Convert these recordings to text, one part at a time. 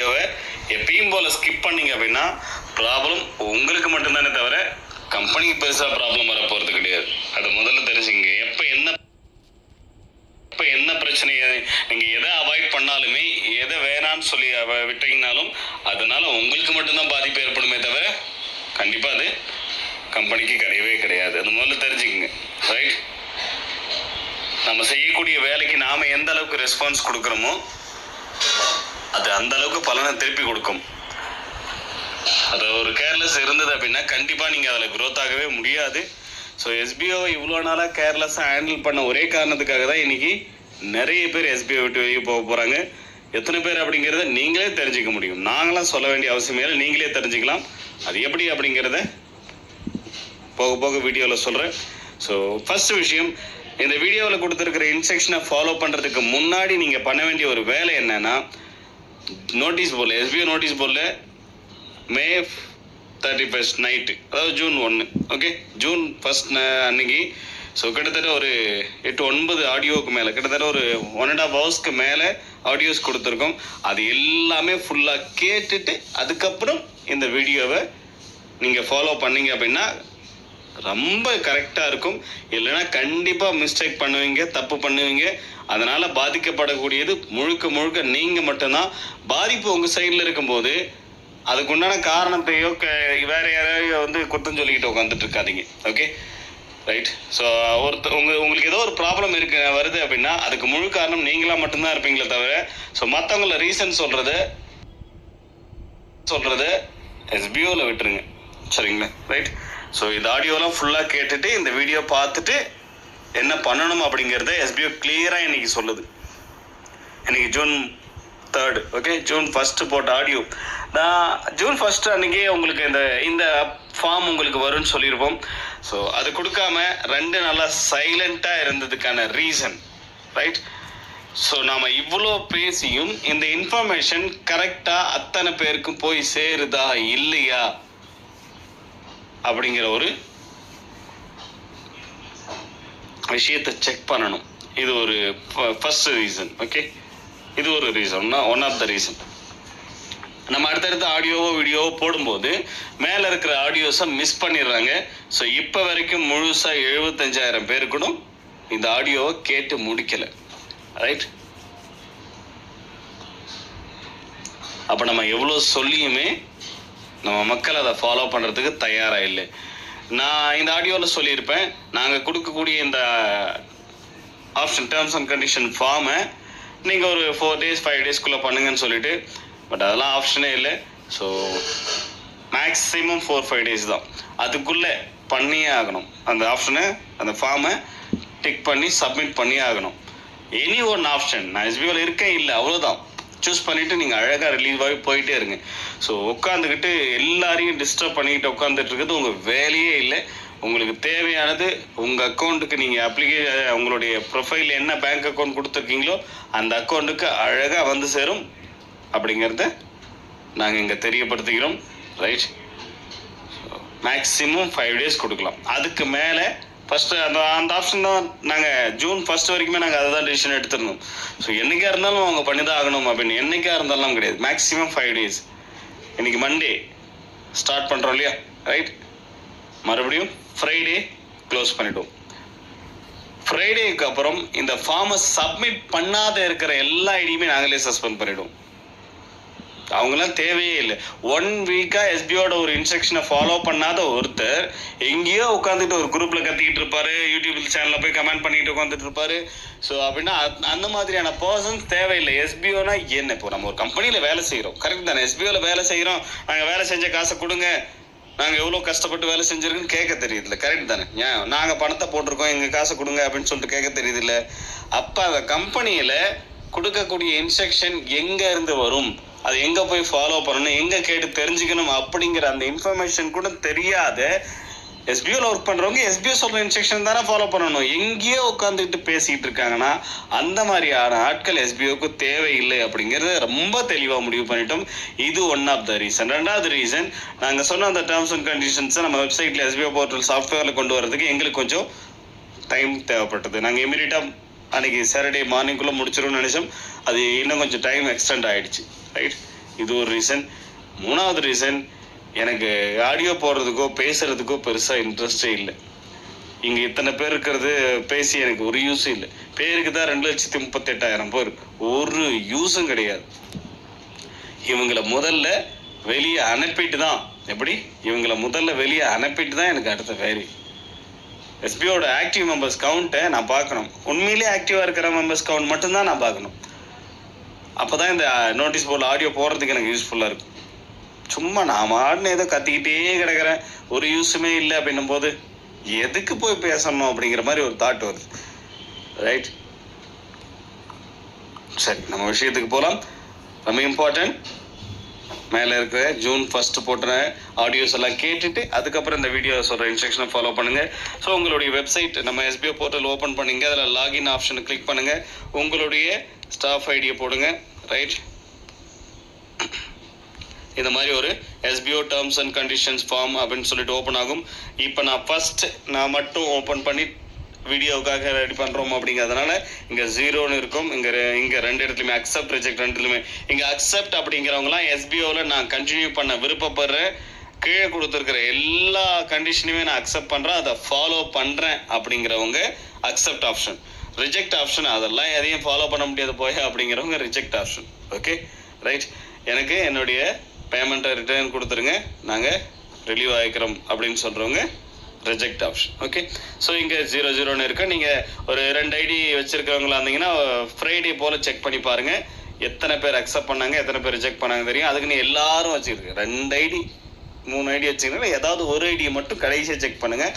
வீடியோவை எப்பயும் போல் ஸ்கிப் பண்ணிங்க அப்படின்னா ப்ராப்ளம் உங்களுக்கு மட்டும்தானே தவிர கம்பெனிக்கு பெருசாக ப்ராப்ளம் வர போகிறது கிடையாது. அது முதல்ல தெரிஞ்சுங்க. எப்போ என்ன பிரச்சனையை நீங்கள் எதை அவாய்ட் பண்ணாலுமே, எதை வேணான்னு சொல்லி விட்டீங்கனாலும் அதனால உங்களுக்கு மட்டும்தான் பாதிப்பு ஏற்படுமே தவிர கண்டிப்பாக அது கம்பெனிக்கு கிடையவே கிடையாது. அது முதல்ல தெரிஞ்சுக்கங்க. ரைட்? நம்ம செய்யக்கூடிய வேலைக்கு நாம் எந்த அளவுக்கு ரெஸ்பான்ஸ் கொடுக்குறோமோ அது அந்த அளவுக்கு பலனை திருப்பி கொடுக்கும். அது ஒரு கேர்லெஸ் இருந்தது அப்படின்னா கண்டிப்பாக நீங்கள் அதில் க்ரோத் ஆகவே முடியாது. ஸோ எஸ்பிஓ இவ்வளோ நாளாக கேர்லெஸ்ஸாக ஹேண்டில் பண்ண ஒரே காரணத்துக்காக தான் இன்றைக்கி நிறைய பேர் எஸ்பிஓ விட்டு வெளியே போக போகிறாங்க. எத்தனை பேர் அப்படிங்கிறத நீங்களே தெரிஞ்சுக்க முடியும். நாங்களாம் சொல்ல வேண்டிய அவசியமே இல்லை, நீங்களே தெரிஞ்சுக்கலாம். அது எப்படி அப்படிங்கிறத போக போக வீடியோவில் சொல்கிறேன். ஸோ ஃபஸ்ட்டு விஷயம், இந்த வீடியோவில் கொடுத்துருக்கிற இன்ஸ்ட்ரக்ஷனை ஃபாலோ பண்ணுறதுக்கு முன்னாடி நீங்கள் பண்ண வேண்டிய ஒரு வேலை என்னென்னா, நோட்டீஸ் போர்டில் எஸ்பிஓ நோட்டீஸ் போர்டில் May 31st நைட்டு, அதாவது June 1, ஓகே, June 1 அன்னைக்கு ஸோ கிட்டத்தட்ட ஒரு 8-9 ஆடியோவுக்கு மேலே, கிட்டத்தட்ட ஒரு 1.5 ஹவர்ஸ்க்கு மேலே ஆடியோஸ் கொடுத்துருக்கோம். அது எல்லாமே ஃபுல்லாக கேட்டுட்டு அதுக்கப்புறம் இந்த வீடியோவை நீங்கள் ஃபாலோ பண்ணீங்க அப்படின்னா ரொம்ப கரெக்டாக இருக்கும். இல்லைன்னா கண்டிப்பாக மிஸ்டேக் பண்ணுவீங்க, தப்பு பண்ணுவீங்க. அதனால் பாதிக்கப்படக்கூடியது முழுக்க நீங்கள் மட்டும்தான். பாதிப்பு உங்கள் சைடில் இருக்கும்போது அதுக்குண்டான காரணத்தையோ வேறு யாரையோ குத்தம் சொல்லிக்கிட்டு உட்காந்துட்டு இருக்காதீங்க. Okay, right? ஸோ உங்களுக்கு ஏதோ ஒரு ப்ராப்ளம் வருது அப்படின்னா அதுக்கு முழு காரணம் நீங்களாக மட்டும்தான் இருப்பீங்களே தவிர ஸோ மற்றவங்கள ரீசன் சொல்கிறது எஸ்பிஓவில் விட்டுருங்க. சரிங்களா? ரைட்? ஸோ இந்த ஆடியோலாம் ஃபுல்லாக கேட்டுட்டு இந்த வீடியோ பார்த்துட்டு என்ன பண்ணணும் அப்படிங்கிறத எஸ்பிஓ கிளியராக இன்றைக்கி சொல்லுது. இன்றைக்கி June 3, ஓகே, June 1 போட்ட ஆடியோ. நான் June 1 அன்றைக்கி உங்களுக்கு இந்த ஃபார்ம் உங்களுக்கு வரும்னு சொல்லியிருப்போம். ஸோ அது கொடுக்காம 2 நாளாக சைலண்ட்டாக இருந்ததுக்கான ரீசன், ரைட்? ஸோ நாம் இவ்வளோ பேசியும் இந்த இன்ஃபர்மேஷன் கரெக்டாக அத்தனை பேருக்கும் போய் சேருதா இல்லையா அப்படிங்கிற ஒரு விஷயத்தை செக் பண்ணணும். இது ஒரு ஃபர்ஸ்ட் ரீசன். ஓகே, இது ஒரு ரீசன்னா ஒன் ஆஃப் த ரீசன். நம்ம அடுத்தடுத்த ஆடியோவோ வீடியோவோ போடும்போது மேலே இருக்கிற ஆடியோஸை மிஸ் பண்ணிடுறாங்க. ஸோ இப்போ வரைக்கும் முழுசாக 75,000 பேர் கூட இந்த ஆடியோவை கேட்டு முடிக்கலை. ரைட்? அப்போ நம்ம எவ்வளோ சொல்லியுமே நம்ம மக்கள் அதை ஃபாலோ பண்ணுறதுக்கு தயாராக இல்லை. நான் இந்த ஆடியோவில் சொல்லியிருப்பேன், நாங்கள் கொடுக்கக்கூடிய இந்த ஆப்ஷன் டேர்ம்ஸ் அண்ட் கண்டிஷன் ஃபார்மை நீங்கள் ஒரு 4 days 5 daysக்குள்ளே பண்ணுங்கன்னு சொல்லிட்டு, பட் அதெல்லாம் ஆப்ஷனே இல்லை. ஸோ மேக்ஸிமம் 4-5 days தான், அதுக்குள்ளே பண்ணியே ஆகணும். அந்த ஆப்ஷனை, அந்த ஃபார்மை டிக் பண்ணி சப்மிட் பண்ணியே ஆகணும். எனி ஒன் ஆப்ஷன், நான் எஸ்பிஓவில் இருக்கேன் இல்லை அவ்வளோதான், சூஸ் பண்ணிவிட்டு நீங்கள் அழகாக ரிலீவ் ஆகி போயிட்டே இருங்க. ஸோ உட்காந்துக்கிட்டு எல்லாரையும் டிஸ்டர்ப் பண்ணிக்கிட்டு உட்காந்துட்டு இருக்கிறது உங்கள் வேலையே இல்லை. உங்களுக்கு தேவையானது உங்கள் அக்கௌண்ட்டுக்கு நீங்கள் உங்களுடைய ப்ரொஃபைல் என்ன பேங்க் அக்கௌண்ட் கொடுத்துருக்கீங்களோ அந்த அக்கௌண்ட்டுக்கு அழகாக வந்து சேரும் அப்படிங்கிறத நாங்கள் இங்கே தெரியப்படுத்திக்கிறோம். ரைட்? மேக்ஸிமம் 5 days கொடுக்கலாம். அதுக்கு மேலே ஃபஸ்ட்டு அந்த ஆப்ஷன் தான் நாங்கள் June 1 வரைக்குமே நாங்கள் அதை தான் டிசிஷன் எடுத்துருந்தோம். ஸோ என்றைக்காக இருந்தாலும் அவங்க பண்ணி தான் ஆகணும் அப்படின்னு என்றைக்காக இருந்தாலும் கிடையாது. Maximum 5 days. இன்றைக்கி மண்டே ஸ்டார்ட் பண்ணுறோம் இல்லையா? ரைட்? மறுபடியும் ஃப்ரைடே க்ளோஸ் பண்ணிவிடுவோம். ஃப்ரைடேக்கு அப்புறம் இந்த ஃபார்மை சப்மிட் பண்ணாத இருக்கிற எல்லா ஐடியுமே நாங்களே சஸ்பெண்ட் பண்ணிவிடுவோம். அவங்களாம் தேவையே இல்லை. 1 வீக்காக எஸ்பிஓட ஒரு இன்ஸ்ட்ரக்ஷனை ஃபாலோ பண்ணாத ஒருத்தர் எங்கேயோ உட்காந்துட்டு ஒரு குரூப்பில் கத்திக்கிட்டு இருப்பாரு, யூடியூப் சேனலில் போய் கமெண்ட் பண்ணிட்டு உட்காந்துட்டு இருப்பாரு. ஸோ அப்படின்னா அந்த மாதிரியான பர்சன்ஸ் தேவையில்லை. எஸ்பிஓனா என்ன? இப்போ நம்ம ஒரு கம்பெனியில் வேலை செய்கிறோம், கரெக்ட் தானே? எஸ்பிஓவில் வேலை செய்கிறோம், நாங்கள் வேலை செஞ்ச காசை கொடுங்க, நாங்கள் எவ்வளோ கஷ்டப்பட்டு வேலை செஞ்சுருக்குன்னு கேட்க தெரியுதுல்ல, கரெக்ட் தானே? ஏன் நாங்கள் பணத்தை போட்டிருக்கோம், எங்கள் காசை கொடுங்க அப்படின்னு சொல்லிட்டு கேட்க தெரியுதுல்ல. அப்போ அந்த கம்பெனியில் கொடுக்கக்கூடிய இன்ஸ்ட்ரக்ஷன் எங்கே இருந்து வரும், அது எங்கே போய் ஃபாலோ பண்ணணும், எங்கே கேட்டு தெரிஞ்சுக்கணும் அப்படிங்கிற அந்த இன்ஃபர்மேஷன் கூட தெரியாத எஸ்பிஓவில் ஒர்க் பண்ணுறவங்க எஸ்பிஓ சொல்கிற இன்ஸ்ட்ரக்ஷன் தானே ஃபாலோ பண்ணணும். எங்கேயோ உட்காந்துக்கிட்டு பேசிகிட்டு இருக்காங்கன்னா அந்த மாதிரியான ஆட்கள் எஸ்பிஓக்கு தேவையில்லை அப்படிங்கிறத ரொம்ப தெளிவாக முடிவு பண்ணிட்டோம். இது ஒன் ஆஃப் த ரீசன். 2வது ரீசன், நாங்கள் சொன்ன அந்த டேர்ம்ஸ் அண்ட் கண்டிஷன்ஸை நம்ம வெப்சைட்டில் எஸ்பிஓ போர்ட்டல் சாஃப்ட்வேரில் கொண்டு வரதுக்கு எங்களுக்கு கொஞ்சம் டைம் தேவைப்பட்டது. நாங்கள் இமீடியட்டாக அன்றைக்கி சாட்டர்டே மார்னிங்குள்ளே முடிச்சிடும்னு நினச்சோம். அது இன்னும் கொஞ்சம் டைம் எக்ஸ்டெண்ட் ஆகிடுச்சு. ரைட்? இது ஒரு ரீசன். மூணாவது ரீசன், எனக்கு ஆடியோ போடுறதுக்கோ பேசுறதுக்கோ பெருசாக இன்ட்ரெஸ்டே இல்லை. இங்கே இத்தனை பேர் இருக்கிறது பேசி எனக்கு ஒரு யூஸும் இல்லை. பேருக்கு தான் 2,38,000 பேர், ஒரு யூஸும் கிடையாது. இவங்களை முதல்ல வெளியே அனுப்பிட்டு தான், எப்படி இவங்களை முதல்ல வெளியே அனுப்பிட்டு தான் எனக்கு அடுத்த வேறு. எஸ்பிஓட ஆக்டிவ் மெம்பர்ஸ் கவுண்ட்டை நான் பார்க்கணும். உண்மையிலேயே ஆக்டிவாக இருக்கிற மெம்பர்ஸ் கவுண்ட் மட்டும்தான் நான் பார்க்கணும். அப்போ தான் இந்த நோட்டீஸ் போர்டில் ஆடியோ போடுறதுக்கு எனக்கு யூஸ்ஃபுல்லாக இருக்கும். சும்மா நான் மாடுன்னு ஏதோ கத்திக்கிட்டே கிடக்கிறேன், ஒரு யூஸுமே இல்லை அப்படின்னும் போது எதுக்கு போய் பேசணும் அப்படிங்கிற மாதிரி ஒரு தாட் வருது. ரைட், சரி நம்ம விஷயத்துக்கு போகலாம். ரொம்ப இம்பார்ட்டன்ட், மேலே இருக்கிற June 1 போட்டுற ஆடியோஸ் எல்லாம் கேட்டுட்டு அதுக்கப்புறம் இந்த வீடியோ சொல்கிற இன்ஸ்ட்ரக்ஷனை ஃபாலோ பண்ணுங்கள். ஸோ உங்களுடைய வெப்சைட் நம்ம SBO போர்ட்டல் ஓப்பன் பண்ணிங்க, அதில் லாகின் ஆப்ஷனை கிளிக் பண்ணுங்கள், உங்களுடைய ஸ்டாஃப் ஐடியை போடுங்க. ரைட், இந்த மாதிரி ஒரு SBO terms and conditions form அப்படின்னு சொல்லிட்டு ஓப்பன் ஆகும். இப்போ நான் மட்டும் ஓப்பன் பண்ணி வீடியோவுக்காக ரெடி பண்ணுறோம் அப்படிங்கிறதுனால இங்கே 0ன்னு இருக்கும். இங்கே ரெண்டு இடத்துலையுமே அக்செப்ட் ரிஜெக்ட் ரெண்டுலையுமே. இங்கே அக்செப்ட் அப்படிங்கிறவங்களாம் SBOவில் நான் கண்டினியூ பண்ண விருப்பப்படுறேன், கீழே கொடுத்துருக்கிற எல்லா கண்டிஷனையுமே நான் அக்செப்ட் பண்ணுறேன், அதை ஃபாலோ பண்ணுறேன் அப்படிங்கிறவங்க அக்செப்ட் ஆப்ஷன். ரிஜெக்ட் ஆப்ஷன் அதெல்லாம் எதையும் ஃபாலோ பண்ண முடியாது போய் அப்படிங்கிறவங்க ரிஜெக்ட் ஆப்ஷன். ஓகே ரைட், எனக்கு என்னுடைய பேமெண்ட்டை ரிட்டர்ன் கொடுத்துருங்க, நாங்கள் ரிலீவ் ஆகிக்கிறோம் அப்படின்னு சொல்கிறவங்க ரிஜெக்ட் ஆப்ஷன். ஓகே, ஸோ இங்கே 0-0ன்னு இருக்கு. நீங்கள் ஒரு 2 ஐடி வச்சுருக்கவங்களா இருந்தீங்கன்னா ஃப்ரைடே போல் செக் பண்ணி பாருங்கள், எத்தனை பேர் அக்செப்ட் பண்ணாங்க, எத்தனை பேர் ரிஜெக்ட் பண்ணாங்க தெரியும். அதுக்கு நீ எல்லாரும் வச்சுருக்கு 2 ஐடி 3 ஐடி வச்சுருக்கீங்கன்னா ஏதாவது ஒரு ஐடியை மட்டும் கடைசியாக செக் பண்ணுங்கள்.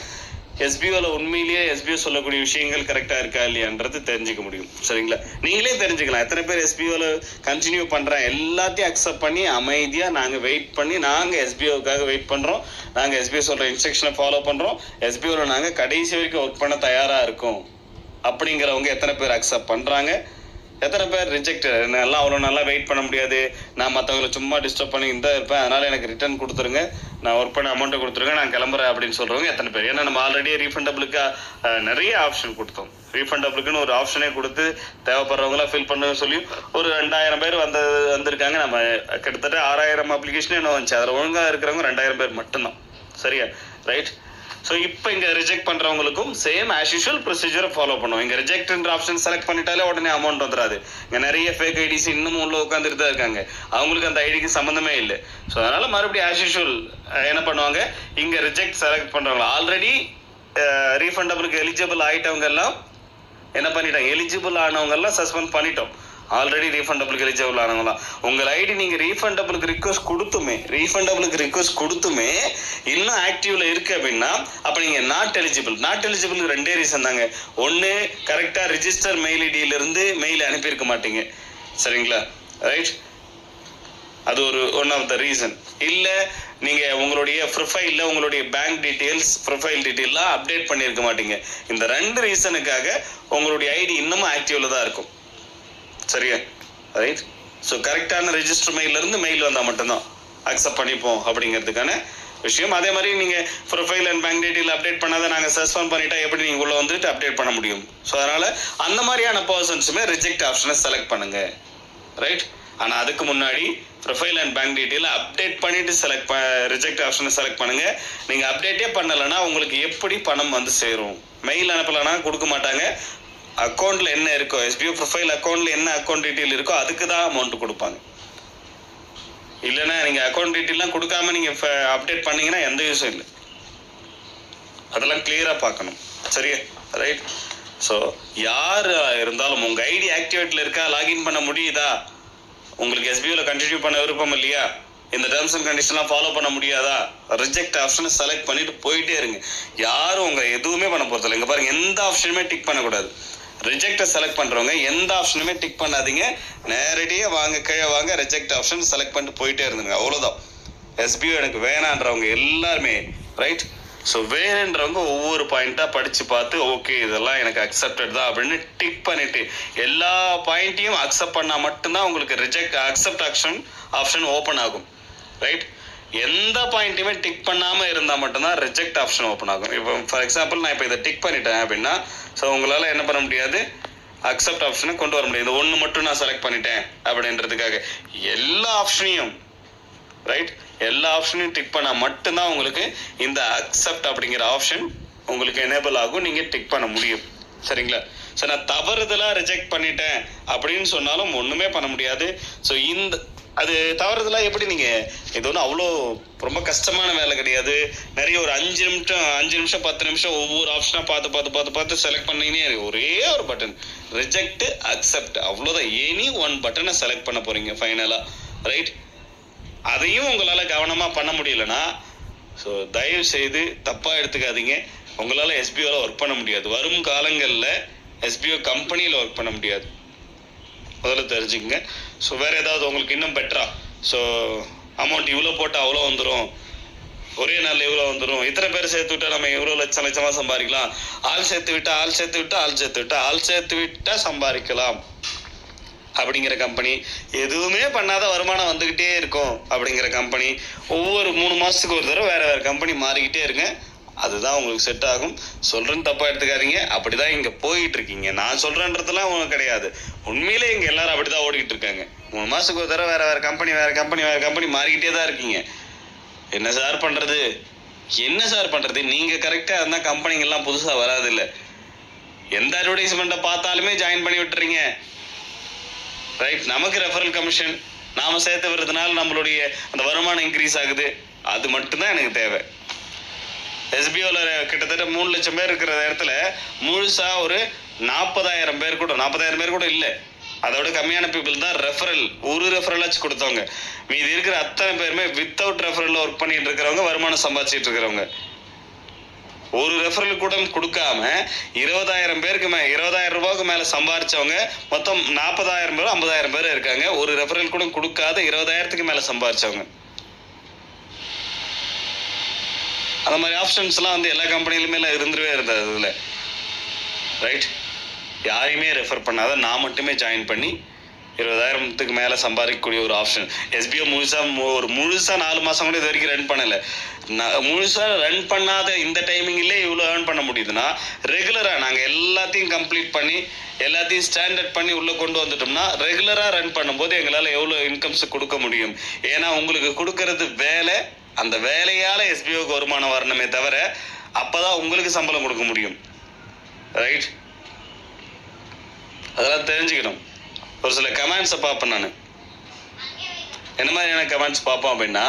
SBOவில் உண்மையிலேயே SBO சொல்லக்கூடிய விஷயங்கள் கரெக்டாக இருக்கா இல்லையான்றது தெரிஞ்சுக்க முடியும். சரிங்களா, நீங்களே தெரிஞ்சுக்கலாம் எத்தனை பேர் SBOவில் கண்டினியூ பண்ணுறேன், எல்லாத்தையும் அக்செப்ட் பண்ணி அமைதியாக நாங்கள் வெயிட் பண்ணி நாங்கள் SBOவுக்காக வெயிட் பண்ணுறோம், நாங்கள் SBO சொல்கிற இன்ஸ்ட்ரக்ஷனை ஃபாலோ பண்ணுறோம், SBOவில் நாங்கள் கடைசி வரைக்கும் ஒர்க் பண்ண தயாராக இருக்கோம் அப்படிங்கிறவங்க எத்தனை பேர் அக்செப்ட் பண்ணுறாங்க, எத்தனை பேர் ரிஜெக்ட், எல்லாம் அவ்வளோ நல்லா வெயிட் பண்ண முடியாது, நான் மற்றவங்களை சும்மா டிஸ்டர்ப் பண்ணி தான் இருப்பேன், அதனால் எனக்கு ரிட்டர்ன் கொடுத்துருங்க, நான் ஒர்க் பண்ண அமௌண்ட்டை கொடுத்துருங்க, நான் கிளம்புறேன் அப்படின்னு சொல்கிறவங்க எத்தனை பேர். ஏன்னா நம்ம ஆல்ரெடி ரீஃபண்டபிளுக்கு நிறைய ஆப்ஷன் கொடுத்தோம். ரீஃபண்டபிளுக்குன்னு ஒரு ஆப்ஷனே கொடுத்து தேவைப்படுறவங்களாம் ஃபில் பண்ண சொல்லி ஒரு 2,000 பேர் வந்திருக்காங்க. நம்ம கிட்டத்தட்ட 6,000 அப்ளிகேஷனே இன்னும் வந்துச்சு, அதில் ஒழுங்காக இருக்கிறவங்க 2,000 பேர் மட்டும்தான். சரியா, ரைட். ஸோ இப்போ இங்கே ரிஜெக்ட் பண்ணுறவங்களுக்கும் சேம் ஆஸ் யூஷுவல் ப்ரொசீஜரை ஃபாலோ பண்ணுவோம். இங்கே ரிஜெக்ட்ன்ற ஆப்ஷன் செலக்ட் பண்ணிட்டாலே உடனே அமௌண்ட் வந்துடாது. இங்கே நிறைய ஃபேக் ஐடிஸ் இன்னும் உள்ள உட்காந்துட்டு தான் இருக்காங்க, அவங்களுக்கு அந்த ஐடிக்கு சம்மந்தமே இல்லை. ஸோ அதனால் மறுபடியும் ஆஸ் யூஷுவல் என்ன பண்ணுவாங்க, இங்கே ரிஜெக்ட் செலக்ட் பண்ணுறவங்க ஆல்ரெடி ரீஃபண்டபிளுக்கு எலிஜிபிள் ஆகிட்டவங்க எல்லாம் என்ன பண்ணிட்டாங்க, எலிஜிபிள் ஆனவங்க எல்லாம் சஸ்பெண்ட் பண்ணிட்டோம். ஆல்ரெடி ரீஃபண்டபிளுக்கு எலிஜிபிள் ஆனவங்களாம் உங்கள் ஐடி நீங்கள் ரீஃபண்டபிளுக்கு ரிக்வஸ்ட் கொடுத்துமே இன்னும் ஆக்டிவ்ல இருக்கு அப்படின்னா அப்போ நீங்கள் நாட் எலிஜிபிள். 2 ரீசன் தாங்க. ஒன்று, கரெக்டாக ரிஜிஸ்டர் மெயில் ஐடியிலிருந்து மெயில் அனுப்பியிருக்க மாட்டீங்க. சரிங்களா, ரைட், அது ஒரு ஒன் ஆஃப் த ரீசன். இல்லை நீங்கள் உங்களுடைய ப்ரொஃபைலில் உங்களுடைய பேங்க் டீட்டெயில்ஸ் ப்ரொஃபைல் டீட்டெயிலாம் அப்டேட் பண்ணியிருக்க மாட்டீங்க. இந்த 2 ரீசனுக்காக உங்களுடைய ஐடி இன்னமும் ஆக்டிவ்ல தான் இருக்கும். சரியா, ரைட். ஸோ கரெக்டான ரெஜிஸ்டர் மெயிலிருந்து மெயில் வந்தால் மட்டும்தான் அக்செப்ட் பண்ணிப்போம் அப்படிங்கிறதுக்கான விஷயம். அதே மாதிரி நீங்கள் profile and bank detail update பண்ணாத நாங்கள் சஸ்பெண்ட் பண்ணிட்டா எப்படி நீங்கள் உள்ளே வந்துட்டு அப்டேட் பண்ண முடியும்? ஸோ அதனால் அந்த மாதிரியான பர்சன்ஸுமே ரிஜெக்ட் ஆப்ஷனை செலக்ட் பண்ணுங்க. ரைட், ஆனால் அதுக்கு முன்னாடி profile and bank detail update பண்ணிவிட்டு ரிஜெக்ட் ஆப்ஷனை செலக்ட் பண்ணுங்கள். நீங்கள் அப்டேட்டே பண்ணலைன்னா உங்களுக்கு எப்படி பணம் வந்து சேரும்? மெயில் அனுப்பலைன்னா கொடுக்க மாட்டாங்க. அக்கௌண்ட்டில் என்ன இருக்கோ, SBO ப்ரொஃபைல் அக்கௌண்ட்டில் என்ன அக்கௌண்ட் டீட்டெயில் இருக்கோ அதுக்கு தான் அமௌண்ட் கொடுப்பாங்க. இல்லைன்னா நீங்கள் அக்கௌண்ட் டீட்டெயிலாம் கொடுக்காம நீங்கள் அப்டேட் பண்ணீங்கன்னா எந்த யூஸும் இல்லை. அதெல்லாம் கிளியராக பார்க்கணும். சரியா, ரைட். ஸோ யார் இருந்தாலும் உங்கள் ஐடி ஆக்டிவேட்டில் இருக்கா, லாகின் பண்ண முடியுதா, உங்களுக்கு SBOவில் கண்டினியூ பண்ண விருப்பம் இல்லையா, இந்த டேர்ம்ஸ் அண்ட் கண்டிஷன்லாம் ஃபாலோ பண்ண முடியாதா, ரிஜெக்ட் ஆப்ஷனை செலக்ட் பண்ணிட்டு போயிட்டே இருங்க. யாரும் உங்கள் எதுவுமே பண்ண போகிறதில்ல. இங்கே பாருங்கள், எந்த ஆப்ஷனுமே டிக் பண்ணக்கூடாது. ரிஜெக்டை செலக்ட் பண்ணுறவங்க எந்த ஆப்ஷனுமே டிக் பண்ணாதீங்க, நேரடியாக வாங்க, கீழே வாங்க, ரிஜெக்ட் ஆப்ஷன் செலக்ட் பண்ணிட்டு போயிட்டே இருந்துங்க. அவ்வளோதான். SBO எனக்கு வேணான்றவங்க எல்லாருமே, ரைட். ஸோ வேணுன்றவங்க ஒவ்வொரு பாயிண்ட்டாக படித்து பார்த்து ஓகே இதெல்லாம் எனக்கு அக்செப்டட் தான் அப்படின்னு டிக் பண்ணிவிட்டு எல்லா பாயிண்ட்டையும் அக்செப்ட் பண்ணால் மட்டும்தான் உங்களுக்கு அக்செப்ட் ஆப்ஷன் ஓப்பன் ஆகும். ரைட், எந்த பாயிண்ட்டையுமே டிக் பண்ணாமல் இருந்தால் மட்டும்தான் ரிஜெக்ட் ஆப்ஷன் ஓப்பன் ஆகும். இப்போ ஃபார் எக்ஸாம்பிள் நான் இப்போ இதை டிக் பண்ணிட்டேன் அப்படின்னா ஸோ உங்களால் என்ன பண்ண முடியாது, அக்செப்ட் ஆப்ஷனை கொண்டு வர முடியும். இந்த ஒன்று மட்டும் நான் செலக்ட் பண்ணிட்டேன் அப்படின்றதுக்காக எல்லா ஆப்ஷனையும் ரைட், எல்லா ஆப்ஷனையும் டிக் பண்ணால் மட்டும்தான் உங்களுக்கு இந்த அக்செப்ட் அப்படிங்கிற ஆப்ஷன் உங்களுக்கு எனேபிள் ஆகும், நீங்கள் டிக் பண்ண முடியும். சரிங்களா? ஸோ நான் தவறுதலாக ரிஜெக்ட் பண்ணிட்டேன் அப்படின்னு சொன்னாலும் ஒன்றுமே பண்ண முடியாது. ஸோ இந்த அது தவறுதலாக எப்படி நீங்கள், இது ஒன்றும் அவ்வளோ ரொம்ப கஷ்டமான வேலை கிடையாது. நிறைய ஒரு 5 நிமிஷம் 10 நிமிஷம் ஒவ்வொரு ஆப்ஷனாக பார்த்து செலக்ட் பண்ணீங்கன்னே இருக்கு. ஒரே ஒரு பட்டன் ரிஜெக்ட் அக்செப்ட், அவ்வளோதான். எனி ஒன் பட்டனை செலக்ட் பண்ண போகிறீங்க ஃபைனலாக. ரைட்? அதையும் உங்களால் கவனமாக பண்ண முடியலன்னா ஸோ தயவு செய்து தப்பாக எடுத்துக்காதீங்க. உங்களால் எஸ்பிஓவில் ஒர்க் பண்ண முடியாது. வரும் காலங்களில் எஸ்பிஓ கம்பெனியில் ஒர்க் பண்ண முடியாது, முதல்ல தெரிஞ்சுக்கங்க. ஸோ வேறு ஏதாவது உங்களுக்கு இன்னும் பெட்டரா, ஸோ அமௌண்ட் இவ்வளோ போட்டால் அவ்வளோ வந்துடும், ஒரே நாளில் இவ்வளோ வந்துடும், இத்தனை பேர் சேர்த்து விட்டால் நம்ம இவ்வளோ லட்சமாக சம்பாதிக்கலாம், ஆள் சேர்த்து விட்டால் சம்பாதிக்கலாம் அப்படிங்கிற கம்பெனி, எதுவுமே பண்ணாத வருமானம் வந்துக்கிட்டே இருக்கும் அப்படிங்கிற கம்பெனி, ஒவ்வொரு 3 மாதத்துக்கு ஒரு தடவை வேறு கம்பெனி மாறிக்கிட்டே இருங்க. அதுதான் உங்களுக்கு செட் ஆகும். சொல்கிறேன்னு தப்பாக எடுத்துக்காதீங்க. அப்படி தான் இங்கே போயிட்டு இருக்கீங்க. நான் சொல்கிறேன்றதுலாம் உங்களுக்கு கிடையாது. உண்மையிலே இங்கே எல்லாரும் அப்படி தான் ஓடிக்கிட்டு இருக்காங்க. 3 மாதத்துக்கு ஒரு தடவை வேறு கம்பெனி மாறிக்கிட்டே தான் இருக்கீங்க. என்ன சார் பண்ணுறது? நீங்கள் கரெக்டாக இருந்தால் கம்பெனிங்கெல்லாம் புதுசாக வராது. இல்லை, எந்த அட்வர்டைஸ்மெண்ட்டை பார்த்தாலுமே ஜாயின் பண்ணி விட்டுறீங்க. ரைட்? நமக்கு ரெஃபரல் கமிஷன் நாம் சேர்த்து வர்றதுனால நம்மளுடைய அந்த வருமானம் இன்க்ரீஸ் ஆகுது. அது மட்டும்தான் எனக்கு தேவை. எஸ்பிஓவில் கிட்டத்தட்ட 3 லட்சம் பேர் இருக்கிற இடத்துல முழுசாக ஒரு 40,000 பேர் கூட இல்லை, அதோட கம்மியான பீப்புள் தான் ரெஃபரல், ஒரு ரெஃபரலாச்சும் கொடுத்தவங்க. மீதி இருக்கிற அத்தனை பேருமே வித்தவுட் ரெஃபரலில் ஒர்க் பண்ணிட்டு இருக்கிறவங்க, வருமானம் சம்பாதிச்சிட்டு இருக்கிறவங்க. ஒரு ரெஃபரல் கூட கொடுக்காம 20,000 பேருக்கு 20,000 ரூபாய்க்கு மேலே சம்பாரிச்சவங்க மொத்தம் 40,000 பேரும் 50,000 பேர் இருக்காங்க. ஒரு ரெஃபரல் கூட கொடுக்காத 20,000க்கு மேலே சம்பாரிச்சவங்க. அந்த மாதிரி ஆப்ஷன்ஸ்லாம் வந்து எல்லா கம்பெனிலுமே இருந்துருவே இருந்தது அதில். ரைட்? யாரையுமே ரெஃபர் பண்ணாத நான் மட்டுமே ஜாயின் பண்ணி 20,000க்கு மேலே சம்பாதிக்கக்கூடிய ஒரு ஆப்ஷன். எஸ்பிஓ முழுசாக 4 மாதம் கூட இது வரைக்கும் ரன் பண்ணலை. முழுசாக ரன் பண்ணாத இந்த டைமிங்கிலே இவ்வளோ ஏர்ன் பண்ண முடியுதுன்னா, ரெகுலராக நாங்கள் எல்லாத்தையும் கம்ப்ளீட் பண்ணி எல்லாத்தையும் ஸ்டாண்டர்ட் பண்ணி உள்ளே கொண்டு வந்துட்டோம்னா, ரெகுலராக ரன் பண்ணும்போது எங்களால் எவ்வளோ இன்கம்ஸ் கொடுக்க முடியும். ஏன்னா உங்களுக்கு கொடுக்கறது வேலை, அந்த வேலையால் எஸ்பிஓக்கு வருமானம் வரணுமே தவிர அப்போதான் உங்களுக்கு சம்பளம் கொடுக்க முடியும். ரைட்? அதெல்லாம் தெரிஞ்சுக்கணும். ஒரு சில கமெண்ட்ஸை பார்ப்பேன் நான். என்ன மாதிரியான கமெண்ட்ஸ் பார்ப்போம் அப்படின்னா,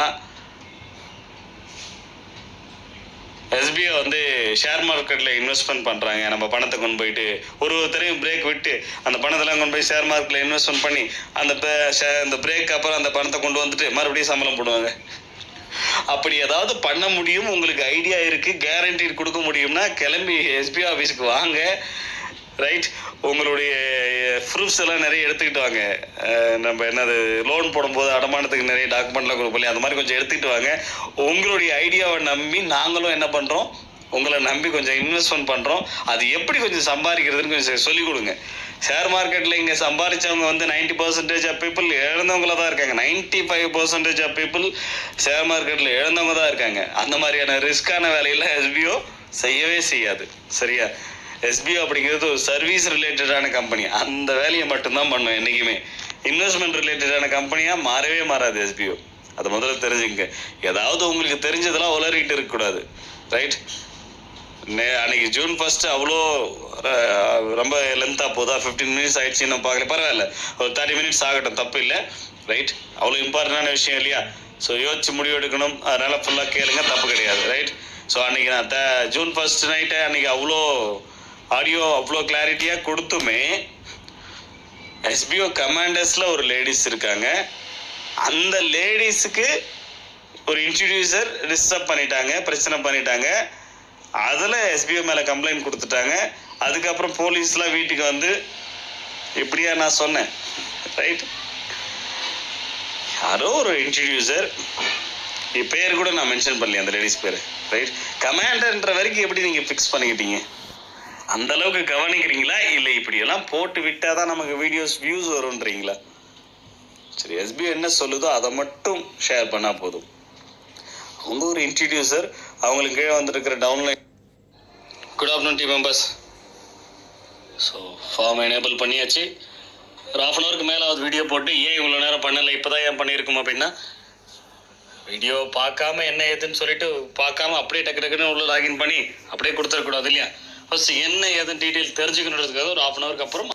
எஸ்பிஓ வந்து ஷேர் மார்க்கெட்டில் இன்வெஸ்ட்மெண்ட் பண்ணுறாங்க, நம்ம பணத்தை கொண்டு போயிட்டு ஒருத்தரையும் பிரேக் விட்டு அந்த பணத்தெல்லாம் கொண்டு போய் ஷேர் மார்க்கெட்டில் இன்வெஸ்ட்மெண்ட் பண்ணி அந்த பிரேக் அப்புறம் அந்த பணத்தை கொண்டு வந்துட்டு மறுபடியும் சம்பளம் போடுவாங்க. அப்படி ஏதாவது பண்ண முடியும், உங்களுக்கு ஐடியா இருக்குது, கேரண்டி கொடுக்க முடியும்னா கிளம்பி எஸ்பிஓ ஆஃபீஸுக்கு வாங்க. ரைட்? உங்களுடைய ப்ரூஃப்ஸ் எல்லாம் நிறைய எடுத்துக்கிட்டு வாங்க. நம்ம என்னது லோன் போடும்போது அடமானத்துக்கு நிறைய டாக்குமெண்ட்லாம் கொடுப்போம், அந்த மாதிரி கொஞ்சம் எடுத்துக்கிட்டு வாங்க. உங்களுடைய ஐடியாவை நம்பி நாங்களும் என்ன பண்ணுறோம், உங்களை நம்பி கொஞ்சம் இன்வெஸ்ட்மெண்ட் பண்ணுறோம். அது எப்படி கொஞ்சம் சம்பாதிக்கிறதுன்னு கொஞ்சம் சொல்லிக் கொடுங்க. ஷேர் மார்க்கெட்டில் இங்கே சம்பாதிச்சவங்க வந்து 90% ஆஃப் பீப்புள் இழந்தவங்களாக தான் இருக்காங்க. 95% ஆஃப் பீப்புள் ஷேர் மார்க்கெட்டில் இழந்தவங்க தான் இருக்காங்க. அந்த மாதிரியான ரிஸ்க்கான வேலையெல்லாம் எஸ்பிஓ செய்யவே செய்யாது. சரியா? எஸ்பிஓ அப்படிங்கிறது ஒரு சர்வீஸ் ரிலேட்டடான கம்பெனி. அந்த வேலையை மட்டும்தான் பண்ணும். என்றைக்குமே இன்வெஸ்ட்மெண்ட் ரிலேட்டடான கம்பெனியாக மாறவே மாறாது எஸ்பிஓ. அதை முதல்ல தெரிஞ்சுங்க. ஏதாவது உங்களுக்கு தெரிஞ்சதெல்லாம் உளறிட்டு இருக்கக்கூடாது. ரைட்? அன்னைக்கு June 1 அவ்வளோ ரொம்ப லென்த்தாக போதா, 15 மினிட்ஸ் ஆகிடுச்சு, இன்னும் பார்க்கல, பரவாயில்ல, ஒரு 30 மினிட்ஸ் ஆகட்டும், தப்பு இல்லை. ரைட்? அவ்வளோ இம்பார்ட்டண்டான விஷயம் இல்லையா? ஸோ யோசிச்சு முடிவு எடுக்கணும். அதனால் ஃபுல்லாக கேளுங்க, தப்பு கிடையாது. ரைட்? ஸோ அன்றைக்கி நான் June 1 நைட்டு அன்றைக்கி அவ்வளோ ஆடியோ அவ்வளோ கிளாரிட்டியாக கொடுத்துமே எஸ்பிஓ கமாண்டர்ஸில் ஒரு லேடிஸ் இருக்காங்க. அந்த லேடிஸுக்கு ஒரு இன்ட்ரடியூசர் டிஸ்டர்ப் பண்ணிட்டாங்க, பிரச்சனை பண்ணிட்டாங்க. அதில் எஸ்பிஓ மேலே கம்ப்ளைண்ட் கொடுத்துட்டாங்க. அதுக்கப்புறம் போலீஸ்லாம் வீட்டுக்கு வந்து இப்படியா நான் சொன்னேன். ரைட்? யாரோ ஒரு இன்ட்ரடியூசர், பேர் கூட நான் மென்ஷன் பண்ணலையே அந்த லேடிஸ் பேர். ரைட்? கமாண்டர்ன்ற வரைக்கும் எப்படி நீங்கள் ஃபிக்ஸ் பண்ணிக்கிட்டீங்க? அந்த அளவுக்கு கவனிக்கிறீங்களா? இல்லை இப்படியெல்லாம் போட்டு விட்டால் தான் நமக்கு வீடியோஸ் வியூஸ் வரும்ன்றீங்களா? சரி, எஸ்பிஓ என்ன சொல்லுதோ அதை மட்டும் ஷேர் பண்ணால் போதும். அவங்க ஒரு இன்ட்ரடியூசர், அவங்களுக்கு கீழே வந்துருக்கிற downline. Good afternoon team members. So form enable பண்ணியாச்சு. ஒரு 1/2 அன் ஹவருக்கு மேலே வீடியோ போட்டு ஏன் இவ்வளோ நேரம் பண்ணலை, இப்போ தான் ஏன் பண்ணியிருக்கோம் அப்படின்னா, வீடியோ பார்க்காம என்ன ஏதுன்னு சொல்லிட்டு பார்க்காம அப்படியே டக்கு டக்குன்னு உள்ள லாகின் பண்ணி அப்படியே கொடுத்துடக்கூடாது இல்லையா. ஃபர்ஸ்ட் என்ன ஏதுன்னு டீட்டெயில் தெரிஞ்சுக்கணுன்றதுக்காக ஒரு 1/2 அன் ஹவருக்கு அப்புறம்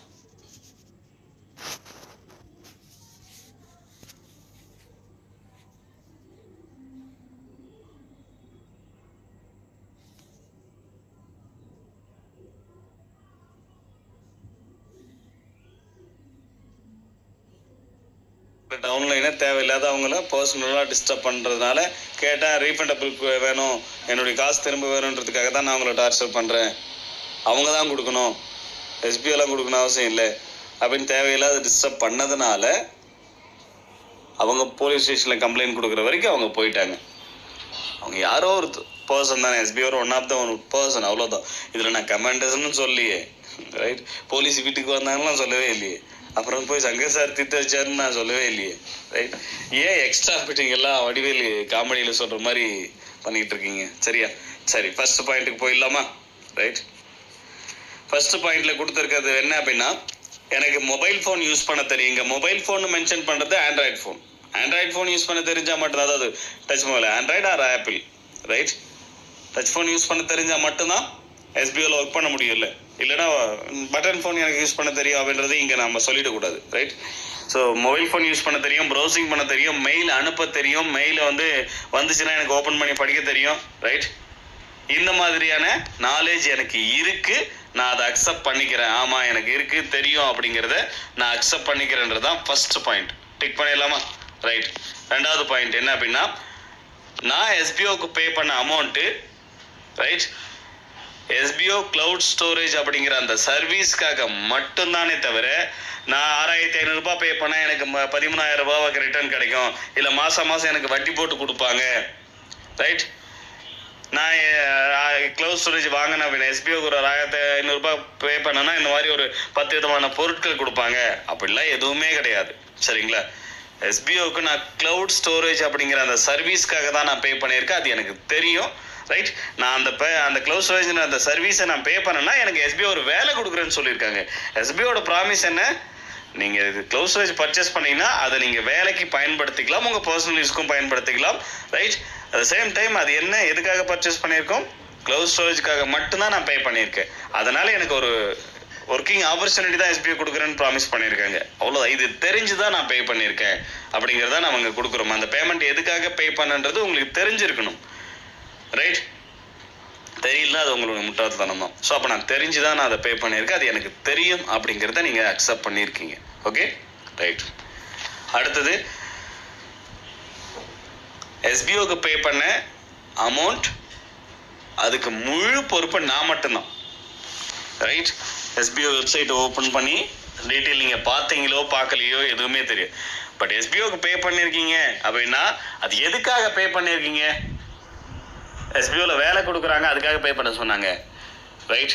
டவுன்லைனை தேவையில்லாத அவங்கள பர்சனலாக டிஸ்டர்ப் பண்ணுறதுனால கேட்டால் ரீஃபண்டபிள் வேணும், என்னுடைய காசு திரும்ப வேணுன்றதுக்காக தான் நான் அவங்கள டார்ச்சர் பண்ணுறேன், அவங்க தான் கொடுக்கணும், எஸ்பிஓலாம் கொடுக்கணும் அவசியம் இல்லை அப்படின்னு தேவையில்லாத டிஸ்டர்ப் பண்ணதுனால அவங்க போலீஸ் ஸ்டேஷனில் கம்ப்ளைண்ட் கொடுக்குற வரைக்கும் அவங்க போயிட்டாங்க. அவங்க யாரோ ஒரு பர்சன் தானே, SBO one of the one person, அவ்வளோதான். இதில் நான் கமெண்டர்ஸ்ன்னு சொல்லியே, ரைட், போலீஸ் வீட்டுக்கு வந்தாங்கன்னா சொல்லவே இல்லையே, அப்புறம் போய் சங்கர் சார் திட்டு வச்சாருன்னு நான் சொல்லவே இல்லையே, ரைட். ஏன் எக்ஸ்ட்ரா ஃபிட்டிங் எல்லாம் வடிவேலு காமெடியில் சொல்கிற மாதிரி பண்ணிகிட்டு இருக்கீங்க, சரியா? சரி, ஃபர்ஸ்ட் பாயிண்ட்டுக்கு போயிடலாமா? ரைட், ஃபர்ஸ்ட் பாயிண்டில் கொடுத்துருக்கிறது என்ன அப்படின்னா, எனக்கு மொபைல் ஃபோன் யூஸ் பண்ண தெரியும். இங்கே மொபைல் ஃபோன் மென்ஷன் பண்ணுறது Android phone. Android phone use பண்ண தெரிஞ்சால் மட்டும்தான், அதாவது touch mobile, Android or Apple, right. Touch phone use பண்ண தெரிஞ்சால் மட்டும்தான் எஸ்பிஓவில் ஒர்க் பண்ண முடியல. இல்லைனா பட்டன் ஃபோன் எனக்கு யூஸ் பண்ண தெரியும் அப்படின்றது இங்கே நம்ம சொல்லிடக்கூடாது, right. So mobile phone use பண்ண தெரியும், ப்ரௌசிங் பண்ண தெரியும், மெயில் அனுப்ப தெரியும், மெயிலை வந்துச்சுன்னா எனக்கு ஓப்பன் பண்ணி படிக்க தெரியும், ரைட். இந்த மாதிரியான நாலேஜ் எனக்கு இருக்குது, நான் அதை அக்செப்ட் பண்ணிக்கிறேன். ஆமாம், எனக்கு இருக்குது, தெரியும் அப்படிங்கிறத நான் அக்செப்ட் பண்ணிக்கிறேன்றது தான் ஃபர்ஸ்ட் பாயிண்ட். டிக் பண்ணிடலாமா? ரைட். ரெண்டாவது பாயிண்ட் என்ன அப்படின்னா, நான் எஸ்பிஓக்கு பே பண்ண amount, right, SPO cloud storage அப்படிங்கிற அந்த சர்வீஸ்க்காக மட்டும்தானே தவிர, நான் 6500 பே பண்ணால் எனக்கு 13,000 ரிட்டர்ன் கிடைக்கும், இல்லை மாதம் எனக்கு வட்டி போட்டு கொடுப்பாங்க, ரைட். நான் கிளவுட் ஸ்டோரேஜ் வாங்கினேன் அப்படின்னா எஸ்பிஓக்கு ஒரு 1500 பே பண்ணேன்னா இந்த மாதிரி ஒரு 10 விதமான பொருட்கள் கொடுப்பாங்க, அப்படிலாம் எதுவுமே கிடையாது, சரிங்களா. எஸ்பிஓக்கு நான் கிளவுட் ஸ்டோரேஜ் அப்படிங்கிற அந்த சர்வீஸ்க்காக தான் நான் பே பண்ணியிருக்கேன், அது எனக்கு தெரியும், ரைட். நான் அந்த கிளவுட் ஸ்டோரேஜ் அந்த சர்வீஸை நான் பே பண்ணேன்னா எனக்கு எஸ்பிஓ ஒரு வேலை கொடுக்குறேன்னு சொல்லியிருக்காங்க. எஸ்பிஓட ப்ராமிஸ் என்ன, நீங்கள் இது கிளவுட் ஸ்டோரேஜ் பர்ச்சேஸ் பண்ணிங்கன்னா அதை நீங்கள் வேலைக்கு பயன்படுத்திக்கலாம், உங்கள் பர்சனல் யூஸ்க்கும் பயன்படுத்திக்கலாம், right. At the same time அது என்ன, எதுக்காக பர்ச்சேஸ் பண்ணியிருக்கோம், கிளவுட் ஸ்டோரேஜ்க்காக மட்டும்தான் நான் பே பண்ணியிருக்கேன். அதனால் எனக்கு ஒரு ஒர்க்கிங் ஆப்பர்ச்சுனிட்டி தான் எஸ்பிஓ கொடுக்குறேன்னு ப்ராமிஸ் பண்ணியிருக்காங்க, அவ்வளோதான். இது தெரிஞ்சு தான் நான் பே பண்ணியிருக்கேன் அப்படிங்கிறத நான் அவங்க கொடுக்குறோம். அந்த பேமெண்ட் எதுக்காக பே பண்ணுன்றது உங்களுக்கு தெரிஞ்சிருக்கணும், ரைட். தெரியலனா அது உங்களோட முட்டாள்தனம் தான். ஸோ அப்போ நான் தெரிஞ்சு தான் நான் அதை பே பண்ணியிருக்கேன், அது எனக்கு தெரியும் அப்படிங்கிறத நீங்கள் அக்செப்ட் பண்ணியிருக்கீங்க, ஓகே, ரைட். அடுத்தது, எஸ்பிஓக்கு பே பண்ண அமௌண்ட், அதுக்கு முழு பொறுப்பு நான் மட்டும்தான், ரைட். எஸ்பிஓ வெப்சைட்டை ஓப்பன் பண்ணி டீட்டெயில் நீங்கள் பார்த்தீங்களோ பார்க்கலையோ எதுவுமே தெரியும். பட் எஸ்பிஓக்கு பே பண்ணியிருக்கீங்க அப்படின்னா அது எதுக்காக பே பண்ணியிருக்கீங்க, எஸ்பிஓவில் வேலை கொடுக்குறாங்க அதுக்காக பே பண்ண சொன்னாங்க, ரைட்.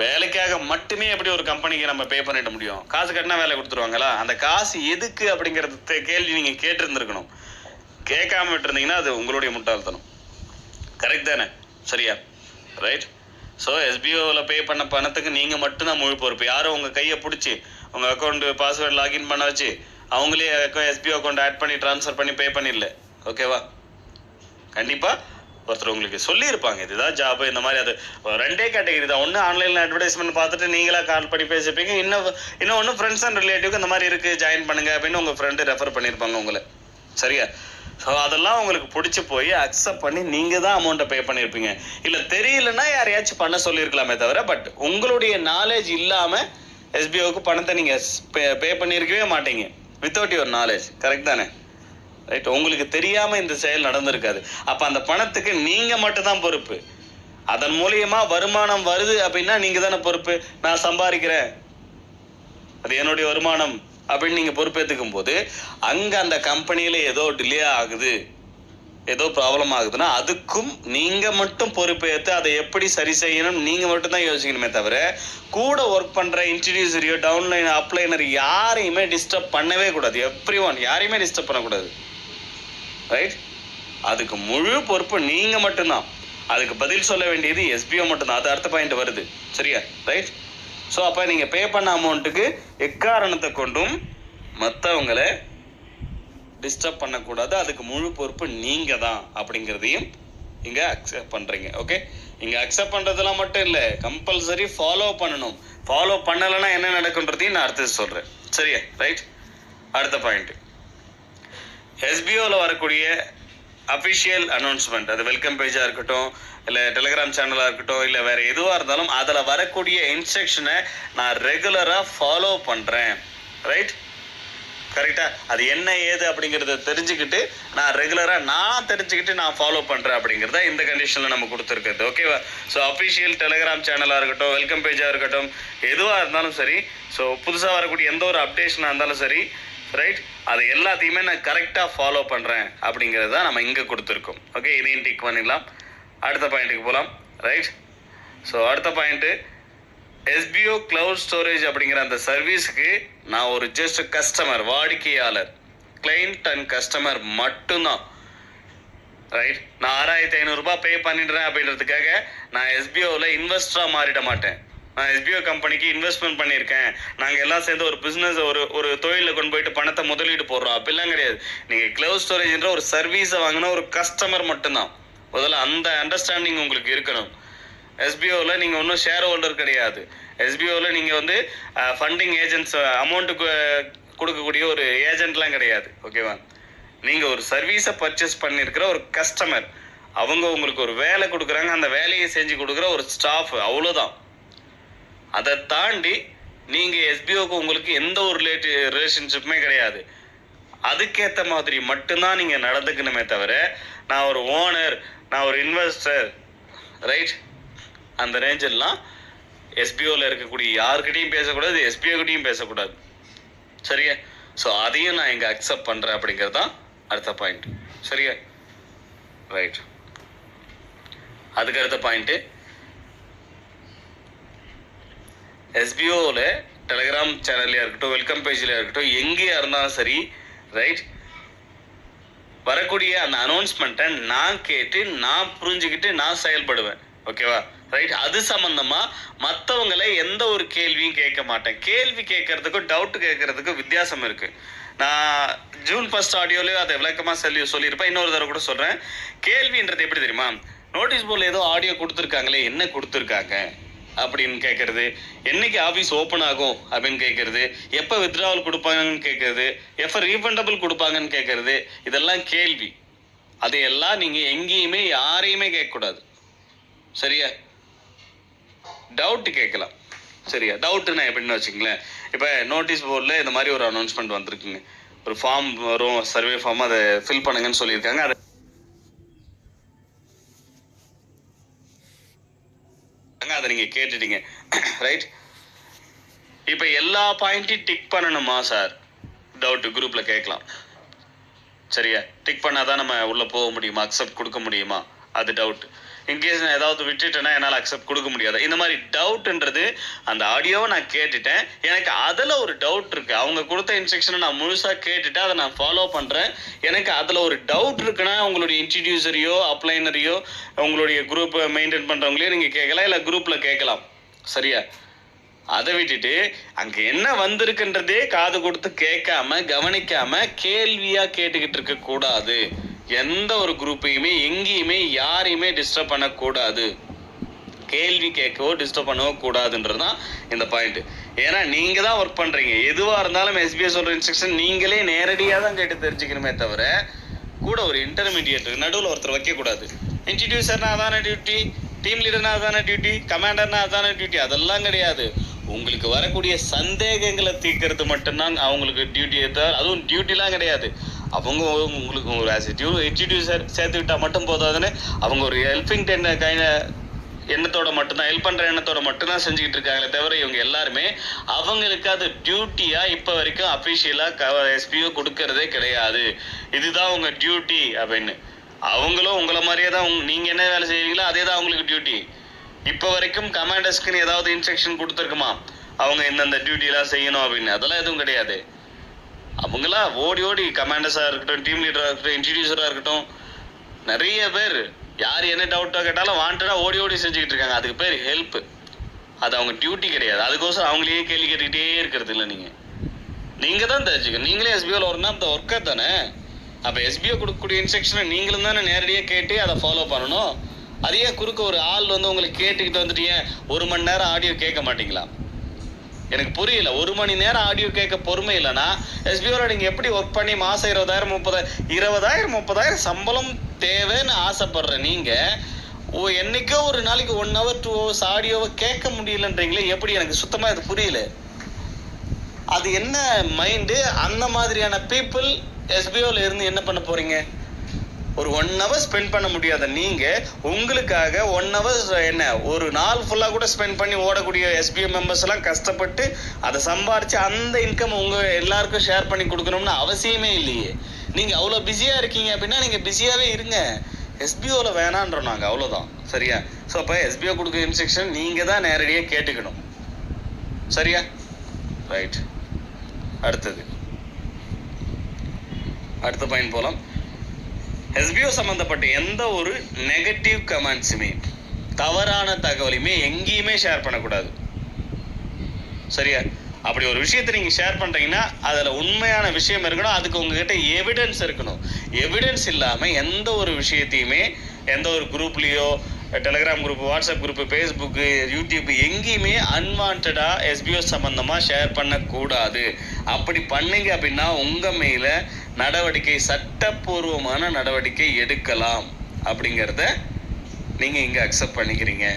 வேலைக்காக மட்டுமே எப்படி ஒரு கம்பெனிக்கு நம்ம பே பண்ணிட முடியும்? காசு கட்டினா வேலை கொடுத்துருவாங்களா? அந்த காசு எதுக்கு அப்படிங்கிறது கேள்வி நீங்கள் கேட்டிருந்துருக்கணும். கேட்காம விட்டுருந்தீங்கன்னா அது உங்களுடைய முட்டாள்தனம், கரெக்ட் தானே? சரியா, ரைட். ஸோ எஸ்பிஓவில் பே பண்ண பணத்துக்கு நீங்கள் மட்டும்தான் முழு பொறுப்பு. யாரும் உங்கள் கையை பிடிச்சி உங்கள் அக்கௌண்ட்டு பாஸ்வேர்டு லாகின் பண்ண வச்சு அவங்களே எஸ்பிஓ அக்கௌண்ட் ஆட் பண்ணி ட்ரான்ஸ்ஃபர் பண்ணி பே பண்ணிடல, ஓகேவா? கண்டிப்பாக ஒருத்தர் உங்களுக்கு சொல்லியிருப்பாங்க இதுதான் ஜாப், இந்த மாதிரி. அது ரெண்டே கேட்டகரி தான். ஒன்று ஆன்லைனில் அட்வர்டைஸ்மெண்ட் பார்த்துட்டு நீங்களாக கால் பண்ணி பேசிப்பீங்க, இன்னொன்று ஃப்ரெண்ட்ஸ் அண்ட் ரிலேட்டிவ்க்கு இந்த மாதிரி இருக்குது ஜாயின் பண்ணுங்க அப்படின்னு உங்கள் ஃப்ரெண்டு ரெஃபர் பண்ணியிருப்பாங்க உங்களை, சரியா? ஸோ அதெல்லாம் உங்களுக்கு பிடிச்சி போய் அக்செப்ட் பண்ணி நீங்கள் தான் அமௌண்ட்டை பே பண்ணியிருப்பீங்க. இல்லை தெரியலன்னா யாரையாச்சும் பண்ண சொல்லியிருக்கலாமே தவிர, பட் உங்களுடைய நாலேஜ் இல்லாமல் எஸ்பிஓக்கு பணத்தை நீங்கள் பே பண்ணியிருக்கவே மாட்டீங்க வித்தவுட் யுவர் நாலேஜ், கரெக்ட் தானே? ரைட். உங்களுக்கு தெரியாமல் இந்த செயல் நடந்திருக்காது. அப்போ அந்த பணத்துக்கு நீங்கள் மட்டும்தான் பொறுப்பு. அதன் மூலியமா வருமானம் வருது அப்படின்னா நீங்கள் தானே பொறுப்பு. நான் சம்பாதிக்கிறேன், அது என்னுடைய வருமானம் அப்படின்னு நீங்கள் பொறுப்பேற்றுக்கும் போது அங்கே அந்த கம்பெனியில் ஏதோ டிலே ஆகுது, ஏதோ ப்ராப்ளம் ஆகுதுன்னா அதுக்கும் நீங்கள் மட்டும் பொறுப்பேற்று அதை எப்படி சரி செய்யணும் நீங்கள் மட்டும்தான் யோசிக்கணுமே தவிர கூட ஒர்க் பண்ணுற இன்ட்ரடியூசரியோ டவுன்லைன் அப்ளைனர் யாரையுமே டிஸ்டர்ப் பண்ணவே கூடாது. எவ்ரிஒன் யாரையுமே டிஸ்டர்ப் பண்ணக்கூடாது, ரைட். அதுக்கு முழு பொறுப்பு நீங்கள் மட்டும்தான். அதுக்கு பதில் சொல்ல வேண்டியது எஸ்பிஓ மட்டும்தான். அது அடுத்த பாயிண்ட் வருது, சரியா? ரைட். ஸோ அப்போ நீங்கள் பே பண்ண அமௌண்ட்டுக்கு எக்காரணத்தை கொண்டும் மற்றவங்களை டிஸ்டர்ப் பண்ணக்கூடாது. அதுக்கு முழு பொறுப்பு நீங்கள் தான் அப்படிங்கிறதையும் இங்கே அக்செப்ட் பண்ணுறீங்க. ஓகே, இங்கே அக்செப்ட் பண்ணுறதுலாம் மட்டும் இல்லை, கம்பல்சரி ஃபாலோ பண்ணணும். ஃபாலோ பண்ணலைன்னா என்ன நடக்குன்றதையும் நான் அடுத்தது சொல்கிறேன். சரியா? ரைட். அடுத்த பாயிண்ட், எஸ்பிஓவில் வரக்கூடிய அஃபிஷியல் அனௌன்ஸ்மெண்ட், அது வெல்கம் பேஜாக இருக்கட்டும், இல்லை டெலிகிராம் சேனலாக இருக்கட்டும், இல்லை வேறு எதுவாக இருந்தாலும் அதில் வரக்கூடிய இன்ஸ்ட்ரக்ஷனை நான் ரெகுலராக ஃபாலோ பண்ணுறேன். ரைட்? கரெக்டாக அது என்ன ஏது அப்படிங்கிறத தெரிஞ்சுக்கிட்டு நான் ரெகுலராக நான் ஃபாலோ பண்ணுறேன் அப்படிங்கிறத இந்த கண்டிஷனில் நம்ம கொடுத்துருக்குறது. ஓகேவா? ஸோ அஃபிஷியல் டெலிகிராம் சேனலாக இருக்கட்டும், வெல்கம் பேஜாக இருக்கட்டும், எதுவாக இருந்தாலும் சரி, ஸோ புதுசாக வரக்கூடிய எந்த ஒரு அப்டேஷனாக இருந்தாலும் சரி, ரைட், அது எல்லாத்தையுமே நான் கரெக்டாக ஃபாலோ பண்ணுறேன் அப்படிங்கிறது தான் நம்ம இங்கே கொடுத்துருக்கோம். ஓகே, இதையும் டிக் பண்ணிடலாம். அடுத்த பாயிண்ட்டுக்கு போகலாம். ரைட். ஸோ அடுத்த பாயிண்ட்டு, எஸ்பிஓ கிளவுட் ஸ்டோரேஜ் அப்படிங்கிற அந்த சர்வீஸுக்கு நான் ஒரு ஜஸ்ட் கஸ்டமர், வாடிக்கையாளர், கிளைண்ட் அண்ட் கஸ்டமர் மட்டும்தான். ரைட். நான் 6500 பே பண்ணிடுறேன் அப்படின்றதுக்காக நான் எஸ்பிஓவில் இன்வெஸ்டராக மாறிட மாட்டேன். நான் எஸ்பிஓ கம்பெனிக்கு இன்வெஸ்ட்மெண்ட் பண்ணியிருக்கேன், நாங்கள் எல்லாம் சேர்ந்து ஒரு பிஸ்னஸ் ஒரு தொழிலில் கொண்டு போயிட்டு பணத்தை முதலீடு போடுறோம் அப்படிலாம் கிடையாது. நீங்கள் கிளவுட் ஸ்டோரேஜ்ன்ற ஒரு சர்வீஸை வாங்கினா ஒரு கஸ்டமர் மட்டும்தான். முதல்ல அந்த அண்டர்ஸ்டாண்டிங் உங்களுக்கு இருக்கணும். எஸ்பிஓவில் நீங்கள் ஒன்றும் ஷேர் ஹோல்டர் கிடையாது. எஸ்பிஓவில் நீங்கள் ஃபண்டிங் ஏஜென்ட்ஸ், அமௌண்ட்டுக்கு கொடுக்கக்கூடிய ஒரு ஏஜென்ட்லாம் கிடையாது. ஓகேவா? நீங்கள் ஒரு சர்வீஸை பர்ச்சேஸ் பண்ணியிருக்கிற ஒரு கஸ்டமர். அவங்க உங்களுக்கு ஒரு வேலை கொடுக்குறாங்க, அந்த வேலையை செஞ்சு கொடுக்குற ஒரு ஸ்டாஃப், அவ்வளோதான். அதை தாண்டி நீங்கள் எஸ்பிஓக்கு உங்களுக்கு எந்த ஒரு ரிலேஷன்ஷிப்புமே கிடையாது. அதுக்கேற்ற மாதிரி மட்டும்தான் நீங்கள் நடந்துக்கணுமே தவிர, நான் ஒரு ஓனர், நான் ஒரு இன்வெஸ்டர், ரைட், அந்த ரேஞ்செல்லாம் எஸ்பிஓவில் இருக்கக்கூடிய யாருக்கிட்டையும் பேசக்கூடாது, எஸ்பிஓக்கிட்டையும் பேசக்கூடாது. சரியா? ஸோ அதையும் நான் இங்கே அக்செப்ட் பண்ணுறேன் அப்படிங்கிறது தான் அடுத்த பாயிண்ட். சரியா? ரைட். அதுக்கு அடுத்த பாயிண்ட்டு, எஸ்பிஓவில் டெலிகிராம் சேனல்லையாக இருக்கட்டும், வெல்கம் பேஜ்லையாக இருக்கட்டும், எங்கேயா இருந்தாலும் சரி, ரைட், வரக்கூடிய அந்த அனௌன்ஸ்மெண்ட்டை நான் கேட்டு, நான் புரிஞ்சுக்கிட்டு, நான் செயல்படுவேன். ஓகேவா? ரைட். அது சம்மந்தமாக மற்றவங்களை எந்த ஒரு கேள்வியும் கேட்க மாட்டேன். கேள்வி கேட்கறதுக்கும் டவுட்டு கேட்கறதுக்கும் வித்தியாசம் இருக்குது. நான் ஜூன் 1 ஆடியோலேயே அதை விளக்கமாக சொல்லியிருப்பேன். இன்னொரு தடவை கூட சொல்கிறேன். கேள்வின்றது எப்படி தெரியுமா? நோட்டீஸ் போர்டில் ஏதோ ஆடியோ கொடுத்துருக்காங்களே, என்ன கொடுத்துருக்காங்க அப்படின்னு கேட்கறது, என்னைக்கு ஆஃபீஸ் ஓப்பன் ஆகும் அப்படின்னு கேட்கறது, எப்போ வித்ட்ராவல் கொடுப்பாங்கன்னு கேட்கறது, எப்போ ரீஃபண்டபிள் கொடுப்பாங்கன்னு கேட்கறது, இதெல்லாம் கேள்வி. அதையெல்லாம் நீங்கள் எங்கேயுமே யாரையுமே கேட்கக்கூடாது. சரியா? டவுட்டு கேட்கலாம். சரியா? டவுட்டுன்னா எப்படின்னு வச்சுங்களேன், இப்போ நோட்டீஸ் போர்டில் இந்த மாதிரி ஒரு அனௌன்ஸ்மெண்ட் வந்திருக்குங்க, ஒரு ஃபார்ம் வரும், சர்வே ஃபார்ம், அதை ஃபில் பண்ணுங்கன்னு சொல்லியிருக்காங்க. அதை நீங்கள் கேட்டுட்டீங்க. ரைட். இப்போ எல்லா பாயிண்ட்டையும் டிக் பண்ணணுமா சார்? டவுட்டு குரூப்பில் கேட்கலாம். சரியா? டிக் பண்ணாதான் நம்ம உள்ளே போக முடியுமா, அக்செப்ட் கொடுக்க முடியுமா, அது டவுட். இன்கேஸ் நான் ஏதாவது விட்டுட்டேன்னா என்னால் அக்செப்ட் கொடுக்க முடியாது. இந்த மாதிரி டவுட்ன்றது, அந்த ஆடியோவை நான் கேட்டுட்டேன், எனக்கு அதில் ஒரு டவுட் இருக்குது, அவங்க கொடுத்த இன்ஸ்ட்ரக்ஷனை நான் முழுசாக கேட்டுட்டு அதை நான் ஃபாலோ பண்ணுறேன், எனக்கு அதில் ஒரு டவுட் இருக்குன்னா உங்களுடைய இன்ட்ரடியூசரையோ அப்ளைனரையோ உங்களுடைய குரூப்பை மெயின்டைன் பண்ணுறவங்களையோ நீங்கள் கேட்கலாம், இல்லை குரூப்பில் கேட்கலாம். சரியா? அதை விட்டுட்டு அங்கே என்ன வந்திருக்குன்றதே காது கொடுத்து கேட்காம கவனிக்காம கேள்வியாக கேட்டுக்கிட்டு இருக்கக்கூடாது. எந்த ஒரு குரூப்பையுமே எங்கேயுமே யாரையுமே டிஸ்டர்ப் பண்ணக்கூடாது. கேள்வி கேட்கவோ டிஸ்டர்ப் பண்ணவோ கூடாதுன்றது தான் இந்த பாயிண்ட். ஏன்னா நீங்கள் தான் ஒர்க் பண்ணுறீங்க. எதுவாக இருந்தாலும் எஸ்பிஐ சொல்கிற இன்ஸ்ட்ரக்ஷன் நீங்களே நேரடியாக தான் கேட்டு தெரிஞ்சுக்கணுமே தவிர, கூட ஒரு இன்டர்மீடியேட் நடுவில் ஒருத்தர் வைக்கக்கூடாது. இன்ட்ரடியூசர்னா அதான டியூட்டி, டீம் லீடர்னா அதான டியூட்டி, கமாண்டர்னா அதான டியூட்டி, அதெல்லாம் கிடையாது. உங்களுக்கு வரக்கூடிய சந்தேகங்களை தீர்க்கறது மட்டும்தான் அவங்களுக்கு டியூட்டியை தவிர, அதுவும் டியூட்டிலாம் கிடையாது. அவங்க உங்களுக்கு ஒரு ஆஸ் இன்ட்ரடியூசர் சேர்த்துக்கிட்டா மட்டும் போதாதுன்னு அவங்க ஒரு ஹெல்பிங் எண்ணத்தோட மட்டும்தான், ஹெல்ப் பண்ணுற எண்ணத்தோட மட்டும்தான் செஞ்சுக்கிட்டு இருக்காங்களே தவிர, இவங்க எல்லாருமே அவங்களுக்கு அது டியூட்டியாக இப்போ வரைக்கும் அஃபிஷியலாக எஸ்பிஓ கொடுக்கறதே கிடையாது. இதுதான் உங்கள் டியூட்டி அப்படின்னு. அவங்களும் உங்களை மாதிரியே தான், நீங்கள் என்ன வேலை செய்வீங்களோ அதே தான் அவங்களுக்கு டியூட்டி. இப்போ வரைக்கும் கமாண்டர்ஸ்க்குன்னு ஏதாவது இன்ஸ்ட்ரக்ஷன் கொடுத்துருக்குமா, அவங்க இந்தந்த டியூட்டிலாம் செய்யணும் அப்படின்னு? அதெல்லாம் எதுவும் கிடையாது. அவங்களா ஓடி ஓடி கமாண்டர்ஸாக இருக்கட்டும், டீம் லீடராக இருக்கட்டும், இன்ட்ரடியூசராக இருக்கட்டும், நிறைய பேர் யார் என்ன டவுட்டாக கேட்டாலும் வாண்டடாக ஓடி ஓடி செஞ்சுக்கிட்டு இருக்காங்க. அதுக்கு பேர் ஹெல்ப்பு. அது அவங்க டியூட்டி கிடையாது. அதுக்கோசரம் அவங்களையே கேள்வி கேட்டுக்கிட்டே இருக்கிறது இல்லை. நீங்கள் தான் தெரிஞ்சுக்கணும். நீங்களே எஸ்பிஓவில் ஒரு நாள் இந்த ஒர்க்கர் தானே. அப்போ எஸ்பிஓ கொடுக்கக்கூடிய இன்ஸ்ட்ரக்ஷனை நீங்களும் தானே நேரடியாக கேட்டு அதை ஃபாலோ பண்ணணும். அதையே குறுக்க ஒரு ஆள் வந்து உங்களுக்கு கேட்டுக்கிட்டு வந்துட்டு ஏன் 1 மணி நேரம் ஆடியோ கேட்க மாட்டீங்களா? எனக்கு புரியல. 1 மணி நேரம் ஆடியோ கேட்க பொறுமை இல்லைன்னா எஸ்பிஓவில் நீங்கள் எப்படி ஒர்க் பண்ணி மாதம் 20,000 30,000 சம்பளம் தேவைன்னு ஆசைப்படுற நீங்கள் என்னைக்கோ ஒரு நாளைக்கு 1 hour 2 hours ஆடியோவை கேட்க முடியலன்றீங்களே, எப்படி? எனக்கு சுத்தமாக இது புரியல. அது என்ன மைண்டு? அந்த மாதிரியான பீப்புள் எஸ்பிஓவில் இருந்து என்ன பண்ண போறீங்க? ஒரு 1 hour ஸ்பெண்ட் பண்ண முடியாத நீங்கள் உங்களுக்காக 1 hour என்ன ஒரு நாள் ஃபுல்லாக கூட ஸ்பெண்ட் பண்ணி ஓடக்கூடிய எஸ்பிஓ மெம்பர்ஸ் எல்லாம் கஷ்டப்பட்டு அதை சம்பாரிச்சு அந்த இன்கம் உங்கள் எல்லாருக்கும் ஷேர் பண்ணி கொடுக்கணும்னு அவசியமே இல்லையே. நீங்கள் அவ்வளோ பிஸியாக இருக்கீங்க அப்படின்னா நீங்கள் பிஸியாகவே இருங்க. எஸ்பிஓவில் வேணான்றோம் நாங்கள், அவ்வளோதான். சரியா? ஸோ அப்போ எஸ்பிஓ கொடுக்குற இன்ஸ்ட்ரக்ஷன் நீங்கள் தான் நேரடியாக கேட்டுக்கணும். சரியா? ரைட். அடுத்த பாயிண்ட் போலாம். எஸ்பிஓ சம்பந்தப்பட்ட எந்த ஒரு நெகட்டிவ் கமெண்ட்ஸுமே, தவறான தகவலையுமே எங்கேயுமே ஷேர் பண்ணக்கூடாது. சரியா? அப்படி ஒரு விஷயத்தை நீங்கள் ஷேர் பண்ணுறீங்கன்னா அதில் உண்மையான விஷயம் இருக்கணும். அதுக்கு உங்ககிட்ட எவிடன்ஸ் இருக்கணும். எவிடன்ஸ் இல்லாமல் எந்த ஒரு விஷயத்தையுமே எந்த ஒரு குரூப்லேயோ, Telegram group, WhatsApp group, Facebook, YouTube எங்கேயுமே அன்வான்டாக எஸ்பிஓ சம்பந்தமாக ஷேர் பண்ணக்கூடாது. அப்படி பண்ணீங்க அப்படின்னா உங்கள் மேலே நடவடிக்கை, சட்டப்பூர்வமான நடவடிக்கை எடுக்கலாம் அப்படிங்கிறத நீங்கள் இங்கே அக்செப்ட் பண்ணிக்கிறீங்க.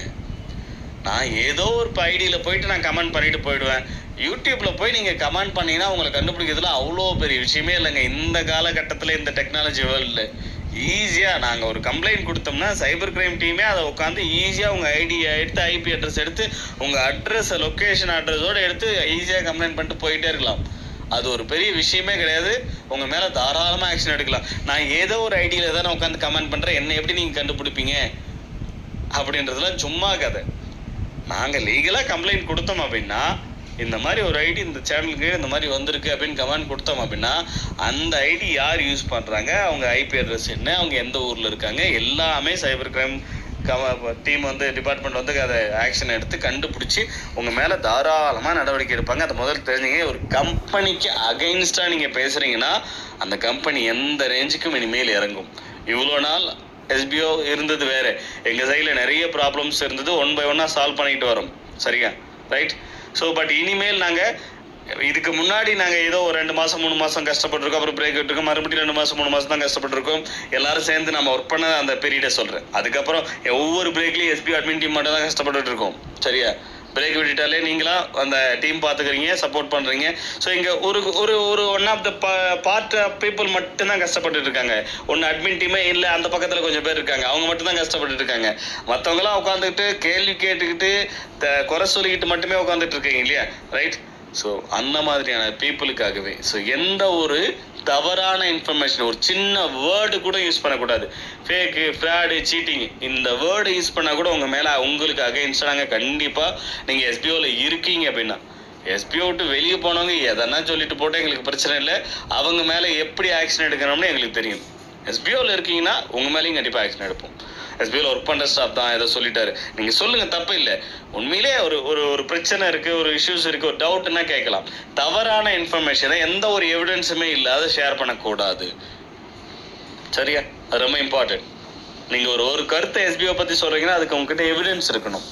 நான் ஏதோ ஒரு ஐடியில் போயிட்டு நான் கமெண்ட் பண்ணிட்டு போயிடுவேன். யூடியூப்பில் போய் நீங்கள் கமெண்ட் பண்ணிங்கன்னா உங்களை கண்டுபிடிக்கிறதுல அவ்வளோ பெரிய விஷயமே இல்லைங்க. இந்த காலகட்டத்தில், இந்த டெக்னாலஜி வேர்ல்டில் ஈஸியாக நாங்கள் ஒரு கம்ப்ளைண்ட் கொடுத்தோம்னா சைபர் கிரைம் டீமே அதை உட்காந்து ஈஸியாக உங்கள் ஐடியை எடுத்து, ஐபி அட்ரஸ் எடுத்து, உங்கள் அட்ரஸை, லொக்கேஷன் அட்ரஸோடு எடுத்து ஈஸியாக கம்ப்ளைண்ட் பண்ணிட்டு போயிட்டே இருக்கலாம். அது ஒரு பெரிய விஷயமே கிடையாது. உங்கள் மேலே தாராளமாக ஆக்ஷன் எடுக்கலாம். நான் ஏதோ ஒரு ஐடியில் தானே உட்காந்து கமெண்ட் பண்ணுறேன், என்னை எப்படி நீங்கள் கண்டுபிடிப்பீங்க அப்படின்றதுலாம் சும்மா கதை. நாங்கள் லீகலாக கம்ப்ளைண்ட் கொடுத்தோம் அப்படின்னா, இந்த மாதிரி ஒரு ஐடி இந்த சேனலுக்கு இந்த மாதிரி வந்திருக்கு அப்படின்னு கமெண்ட் கொடுத்தோம் அப்படின்னா, அந்த ஐடி யார் யூஸ் பண்ணுறாங்க, அவங்க ஐபி அட்ரஸ் என்ன, அவங்க எந்த ஊரில் இருக்காங்க, எல்லாமே சைபர் கிரைம் டீம் வந்து, டிபார்ட்மெண்ட் வந்து அதை ஆக்ஷன் எடுத்து கண்டுபிடிச்சி உங்கள் மேலே தாராளமாக நடவடிக்கை எடுப்பாங்க. அதை முதல்ல தெரிஞ்சுங்க. ஒரு கம்பெனிக்கு அகைன்ஸ்டாக நீங்கள் பேசுகிறீங்கன்னா அந்த கம்பெனி எந்த ரேஞ்சுக்கும் இனிமேல் இறங்கும். இவ்வளோ நாள் எஸ்பிஓ இருந்தது வேறு, எங்கள் சைடில் நிறைய ப்ராப்ளம்ஸ் இருந்தது, 1 by 1 சால்வ் பண்ணிக்கிட்டு வரோம். சரியா? ரைட். ஸோ பட் இனிமேல் நாங்கள் இதுக்கு முன்னாடி நாங்கள் ஏதோ ஒரு 2 மாதம் 3 மாதம் கஷ்டப்பட்டுருக்கோம், அப்புறம் பிரேக் விட்டுருக்கோம், மறுபடியும் 2 மாதம் 3 மாதம் தான் கஷ்டப்பட்டுருக்கோம். எல்லாரும் சேர்ந்து நம்ம ஒர்க் பண்ண அந்த பீரியடை சொல்கிறேன். அதுக்கப்புறம் ஒவ்வொரு பிரேக்லேயும் எஸ்பிஓ அட்மின் டீம் மட்டும் தான் கஷ்டப்பட்டுட்டு இருக்கோம். சரியா? பிரேக் விட்டுட்டாலே நீங்களாம் அந்த டீம் பார்த்துக்கிறீங்க, சப்போர்ட் பண்ணுறீங்க. ஸோ இங்கே ஒரு one of the part of people மட்டும்தான் கஷ்டப்பட்டு இருக்காங்க. ஒன்று அட்மின் டீமே இல்லை, அந்த பக்கத்தில் கொஞ்சம் பேர் இருக்காங்க, அவங்க மட்டும்தான் கஷ்டப்பட்டு இருக்காங்க. மற்றவங்களாம் உட்காந்துக்கிட்டு கேள்வி கேட்டுக்கிட்டு குறை சொல்லிக்கிட்டு மட்டுமே உட்காந்துட்டு இருக்கீங்க இல்லையா? ரைட். ஸோ அந்த மாதிரியான பீப்புளுக்காகவே ஸோ எந்த ஒரு தவறான இன்ஃபர்மேஷன், ஒரு சின்ன வேர்டு கூட யூஸ் பண்ணக்கூடாது. ஃபேக்கு, ஃப்ராடு, சீட்டிங், இந்த வேர்டு யூஸ் பண்ணால் கூட உங்கள் மேலே உங்களுக்கு அகைன்ஸ்டாக கண்டிப்பாக நீங்கள் எஸ்பிஓவில் இருக்கீங்க அப்படின்னா, எஸ்பிஓ விட்டு வெளியே போனவங்க எதனா சொல்லிட்டு போட்டு எங்களுக்கு பிரச்சனை இல்லை. அவங்க மேலே எப்படி ஆக்ஷன் எடுக்கணும்னு எங்களுக்கு தெரியும். எஸ்பிஓவில் இருக்கீங்கன்னா உங்கள் மேலேயும் கண்டிப்பாக ஆக்ஷன் எடுப்போம். எஸ்பிஓவில் ஒர்க் பண்ணுற ஸ்டாஃப் தான் ஏதோ சொல்லிட்டாரு, நீங்கள் சொல்லுங்கள், தப்பு இல்லை. உண்மையிலே ஒரு பிரச்சனை இருக்குது, ஒரு இஷ்யூஸ் இருக்குது, ஒரு டவுட்னா கேட்கலாம். தவறான இன்ஃபர்மேஷனை எந்த ஒரு எவிடன்ஸுமே இல்லாத ஷேர் பண்ணக்கூடாது. சரியா? அது ரொம்ப இம்பார்ட்டன்ட். நீங்கள் ஒரு கருத்தை எஸ்பிஓ பற்றி சொல்கிறீங்கன்னா அதுக்கு உங்ககிட்ட எவிடன்ஸ் இருக்கணும்.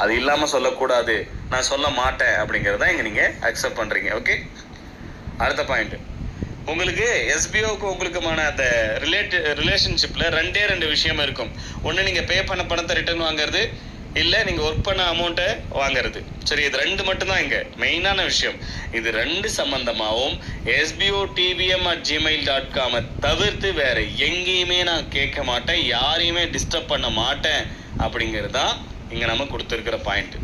அது இல்லாமல் சொல்லக்கூடாது, நான் சொல்ல மாட்டேன் அப்படிங்கிறத இங்கே நீங்கள் அக்செப்ட் பண்ணுறீங்க. ஓகே. அடுத்த பாயிண்ட், உங்களுக்கு எஸ்பிஓக்கு உங்களுக்குமான அந்த ரிலேஷன்ஷிப்பில் 2 விஷயம் இருக்கும். ஒன்று நீங்கள் பே பண்ண பணத்தை ரிட்டர்ன் வாங்குறது, இல்லை நீங்கள் ஒர்க் பண்ண அமௌண்ட்டை வாங்குறது. சரி, இது 2 மட்டும்தான் இங்கே மெயினான விஷயம். இது 2 சம்பந்தமாகவும் sbo.tvm@gmail.com தவிர்த்து வேறு எங்கேயுமே நான் கேட்க மாட்டேன், யாரையுமே டிஸ்டர்ப் பண்ண மாட்டேன் அப்படிங்கிறது தான் இங்கே நம்ம கொடுத்துருக்கிற பாயிண்ட்.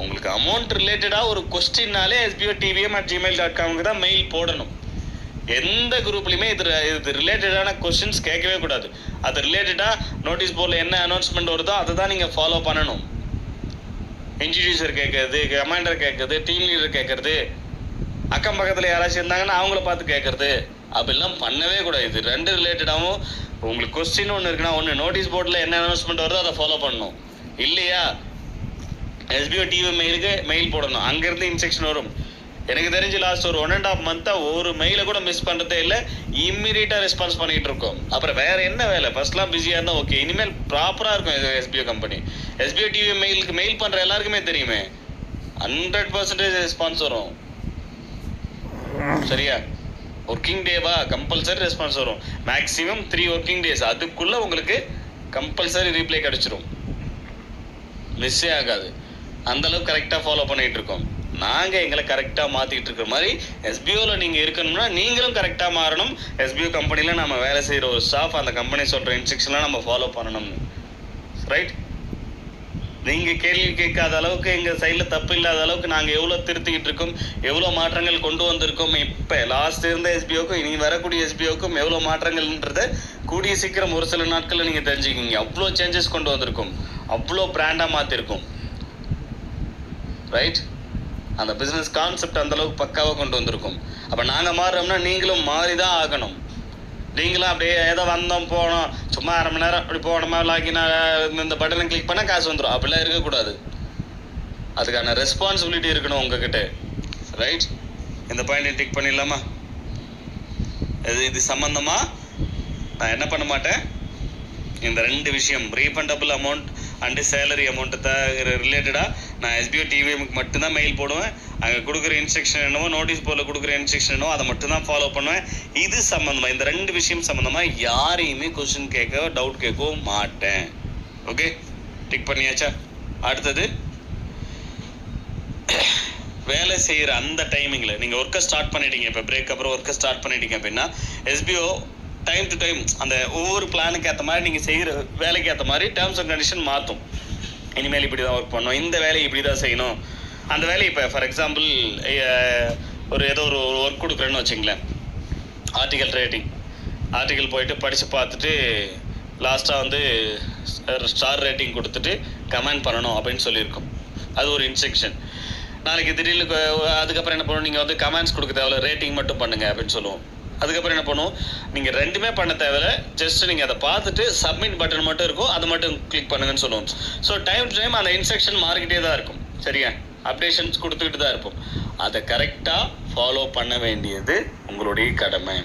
உங்களுக்கு அமௌண்ட் ரிலேட்டடாக ஒரு கொஸ்டின்னாலே sbo.tvm@gmail.com தான் மெயில் போடணும். எந்த குரூப்லையுமே இது ரிலேட்டடான கொஸ்டின்ஸ் கேட்கவே கூடாது. அது ரிலேட்டடாக நோட்டீஸ் போர்டில் என்ன அனௌன்ஸ்மெண்ட் வருதோ அதை தான் நீங்கள் ஃபாலோ பண்ணணும். இன்ட்ரடியூசர் கேட்கறது, கமாண்டர் கேட்கறது, டீம் லீடர் கேட்கறது, அக்கம் பக்கத்தில் யாராச்சும் இருந்தாங்கன்னா அவங்கள பார்த்து கேட்கறது, அப்படிலாம் பண்ணவே கூடாது. இது 2 ரிலேட்டடாகவும் உங்களுக்கு கொஸ்டின் ஒன்று இருக்குன்னா, ஒன்று நோட்டீஸ் போர்டில் என்ன அனௌன்ஸ்மெண்ட் வருதோ அதை ஃபாலோ பண்ணணும். இல்லையா எஸ்பிஓ டிவி மெயிலுக்கு மெயில் போடணும், அங்கேருந்து இன்ஸ்ட்ரக்ஷன் வரும். எனக்கு தெரிஞ்சு லாஸ்ட் ஒரு 1.5 மந்த்தாக ஒரு மெயிலை கூட மிஸ் பண்ணுறதே இல்லை, இம்மிடியட்டாக ரெஸ்பான்ஸ் பண்ணிகிட்டு இருக்கோம். அப்புறம் வேறு என்ன வேலை, ஃபர்ஸ்ட்லாம் பிஸியாக இருந்தால் ஓகே, இனிமேல் ப்ராப்பராக இருக்கும் இது எஸ்பிஓ கம்பெனி. எஸ்பிஓ டிவி மெயிலுக்கு மெயில் பண்ணுற எல்லாருக்குமே தெரியுமே 100% ரெஸ்பான்ஸ் வரும். சரியா? ஒர்க்கிங் டேவா கம்பல்சரி ரெஸ்பான்ஸ் வரும். மேக்ஸிமம் 3 ஒர்க்கிங் டேஸ், அதுக்குள்ளே உங்களுக்கு கம்பல்சரி ரீப்ளை கிடச்சிரும், மிஸ்ஸே ஆகாது. அந்தளவுக்கு கரெக்டாக ஃபாலோ பண்ணிகிட்டு இருக்கோம். நாங்கள் எங்களை கரெக்டாக மாற்றிக்கிட்டு இருக்கிற மாதிரி எஸ்பிஓவில் நீங்கள் இருக்கணும்னா நீங்களும் கரெக்டாக மாறணும். எஸ்பிஓ கம்பெனியில் நம்ம வேலை செய்கிற ஒரு ஸ்டாஃப் அந்த கம்பெனி சொல்கிற இன்ஸ்ட்ரக்ஷன்லாம் நம்ம ஃபாலோ பண்ணணும். ரைட்? நீங்கள் கேள்வி கேட்காத அளவுக்கு எங்கள் சைடில் தப்பு இல்லாத அளவுக்கு நாங்கள் எவ்வளோ திருத்திக்கிட்டு இருக்கோம், எவ்வளோ மாற்றங்கள் கொண்டு வந்திருக்கோம். இப்போ லாஸ்ட் இருந்த எஸ்பிஓக்கும் இனி வரக்கூடிய எஸ்பிஓக்கும் எவ்வளோ மாற்றங்கள்ன்றதை கூடிய சீக்கிரம் ஒரு சில நாட்களில் நீங்கள் தெரிஞ்சுக்கிங்க. அவ்வளோ சேஞ்சஸ் கொண்டு வந்திருக்கோம், அவ்வளோ பிராண்டாக மாற்றிருக்கோம். ரைட்? அந்த பிஸ்னஸ் கான்செப்ட் அந்தளவுக்கு பக்காவாக கொண்டு வந்திருக்கும். அப்போ நாங்கள் மாறுறோம்னா நீங்களும் மாறி தான் ஆகணும். நீங்களும் அப்படியே ஏதோ வந்தோம் போனோம், சும்மா 1/2 மணி நேரம் அப்படி போனோமா, லாகின் இந்த பட்டனை கிளிக் பண்ணால் காசு வந்துடும், அப்படிலாம் இருக்கக்கூடாது. அதுக்கான ரெஸ்பான்சிபிலிட்டி இருக்கணும் உங்ககிட்ட. ரைட்? இந்த பாயிண்ட் டிக் பண்ணிடலாமா? இது சம்மந்தமாக நான் என்ன பண்ண மாட்டேன், இந்த 2 விஷயம் refundable amount and salary amount ரிலேட்டடாக நான் எஸ்பிஓ டிவிஎம்க்கு மட்டும்தான் மெயில் போடுவேன். அங்கே கொடுக்குற இன்ஸ்ட்ரக்ஷன் என்னவோ, நோட்டீஸ் போர்டில் கொடுக்குற இன்ஸ்ட்ரக்ஷன் என்னவோ அதை மட்டும்தான் ஃபாலோ பண்ணுவேன். இது சம்மந்தமாக, இந்த 2 விஷயம் சம்மந்தமாக யாரையுமே கொஸ்டின் கேட்க டவுட் கேட்கவும் மாட்டேன். ஓகே, டிக் பண்ணியாச்சா? அடுத்தது, வேலை செய்கிற அந்த டைமிங்கில் நீங்கள் ஒர்க்கை ஸ்டார்ட் பண்ணிட்டீங்க. இப்போ பிரேக் அப்புறம் ஒர்க்கை ஸ்டார்ட் பண்ணிட்டீங்க அப்படின்னா எஸ்பிஓ டைம் டு டைம் அந்த ஒவ்வொரு பிளானுக்கு ஏற்ற மாதிரி நீங்கள் செய்கிற வேலைக்கு ஏற்ற மாதிரி டேர்ம்ஸ் அண்ட் கண்டிஷன் மாற்றும். இனிமேல் இப்படி தான் ஒர்க் பண்ணணும், இந்த வேலையை இப்படி தான் செய்யணும். அந்த வேலையை இப்போ ஃபார் எக்ஸாம்பிள் ஏதோ ஒரு ஒர்க் கொடுக்குறேன்னு வச்சுங்களேன், ஆர்டிக்கல் ரேட்டிங், ஆர்டிக்கல் போயிட்டு படித்து பார்த்துட்டு லாஸ்ட்டாக வந்து ஸ்டார் ரேட்டிங் கொடுத்துட்டு கமெண்ட் பண்ணணும் அப்படின்னு சொல்லியிருக்கோம். அது ஒரு இன்ஸ்ட்ரக்ஷன். நாளைக்கு திடீர்னு அதுக்கப்புறம் என்ன பண்ணுவோம், நீங்கள் வந்து கமெண்ட்ஸ் கொடுக்க தேவையில்ல, ரேட்டிங் மட்டும் பண்ணுங்கள் அப்படின்னு சொல்லுவோம். அதுக்கப்புறம் என்ன பண்ணுவோம், நீங்கள் 2மே பண்ண தேவையில்ல, ஜஸ்ட் நீங்கள் அதை பார்த்துட்டு சப்மிட் பட்டன் மட்டும் இருக்கும், அதை மட்டும் கிளிக் பண்ணுங்கன்னு சொல்லுவோம். ஸோ டைம் டு டைம் அந்த இன்ஸ்ட்ரக்ஷன் மாறிக்கிட்டே தான் இருக்கும். சரியா? அப்டேஷன்ஸ் கொடுத்துக்கிட்டு தான் இருப்போம். அதை கரெக்டாக ஃபாலோ பண்ண வேண்டியது உங்களுடைய கடமை.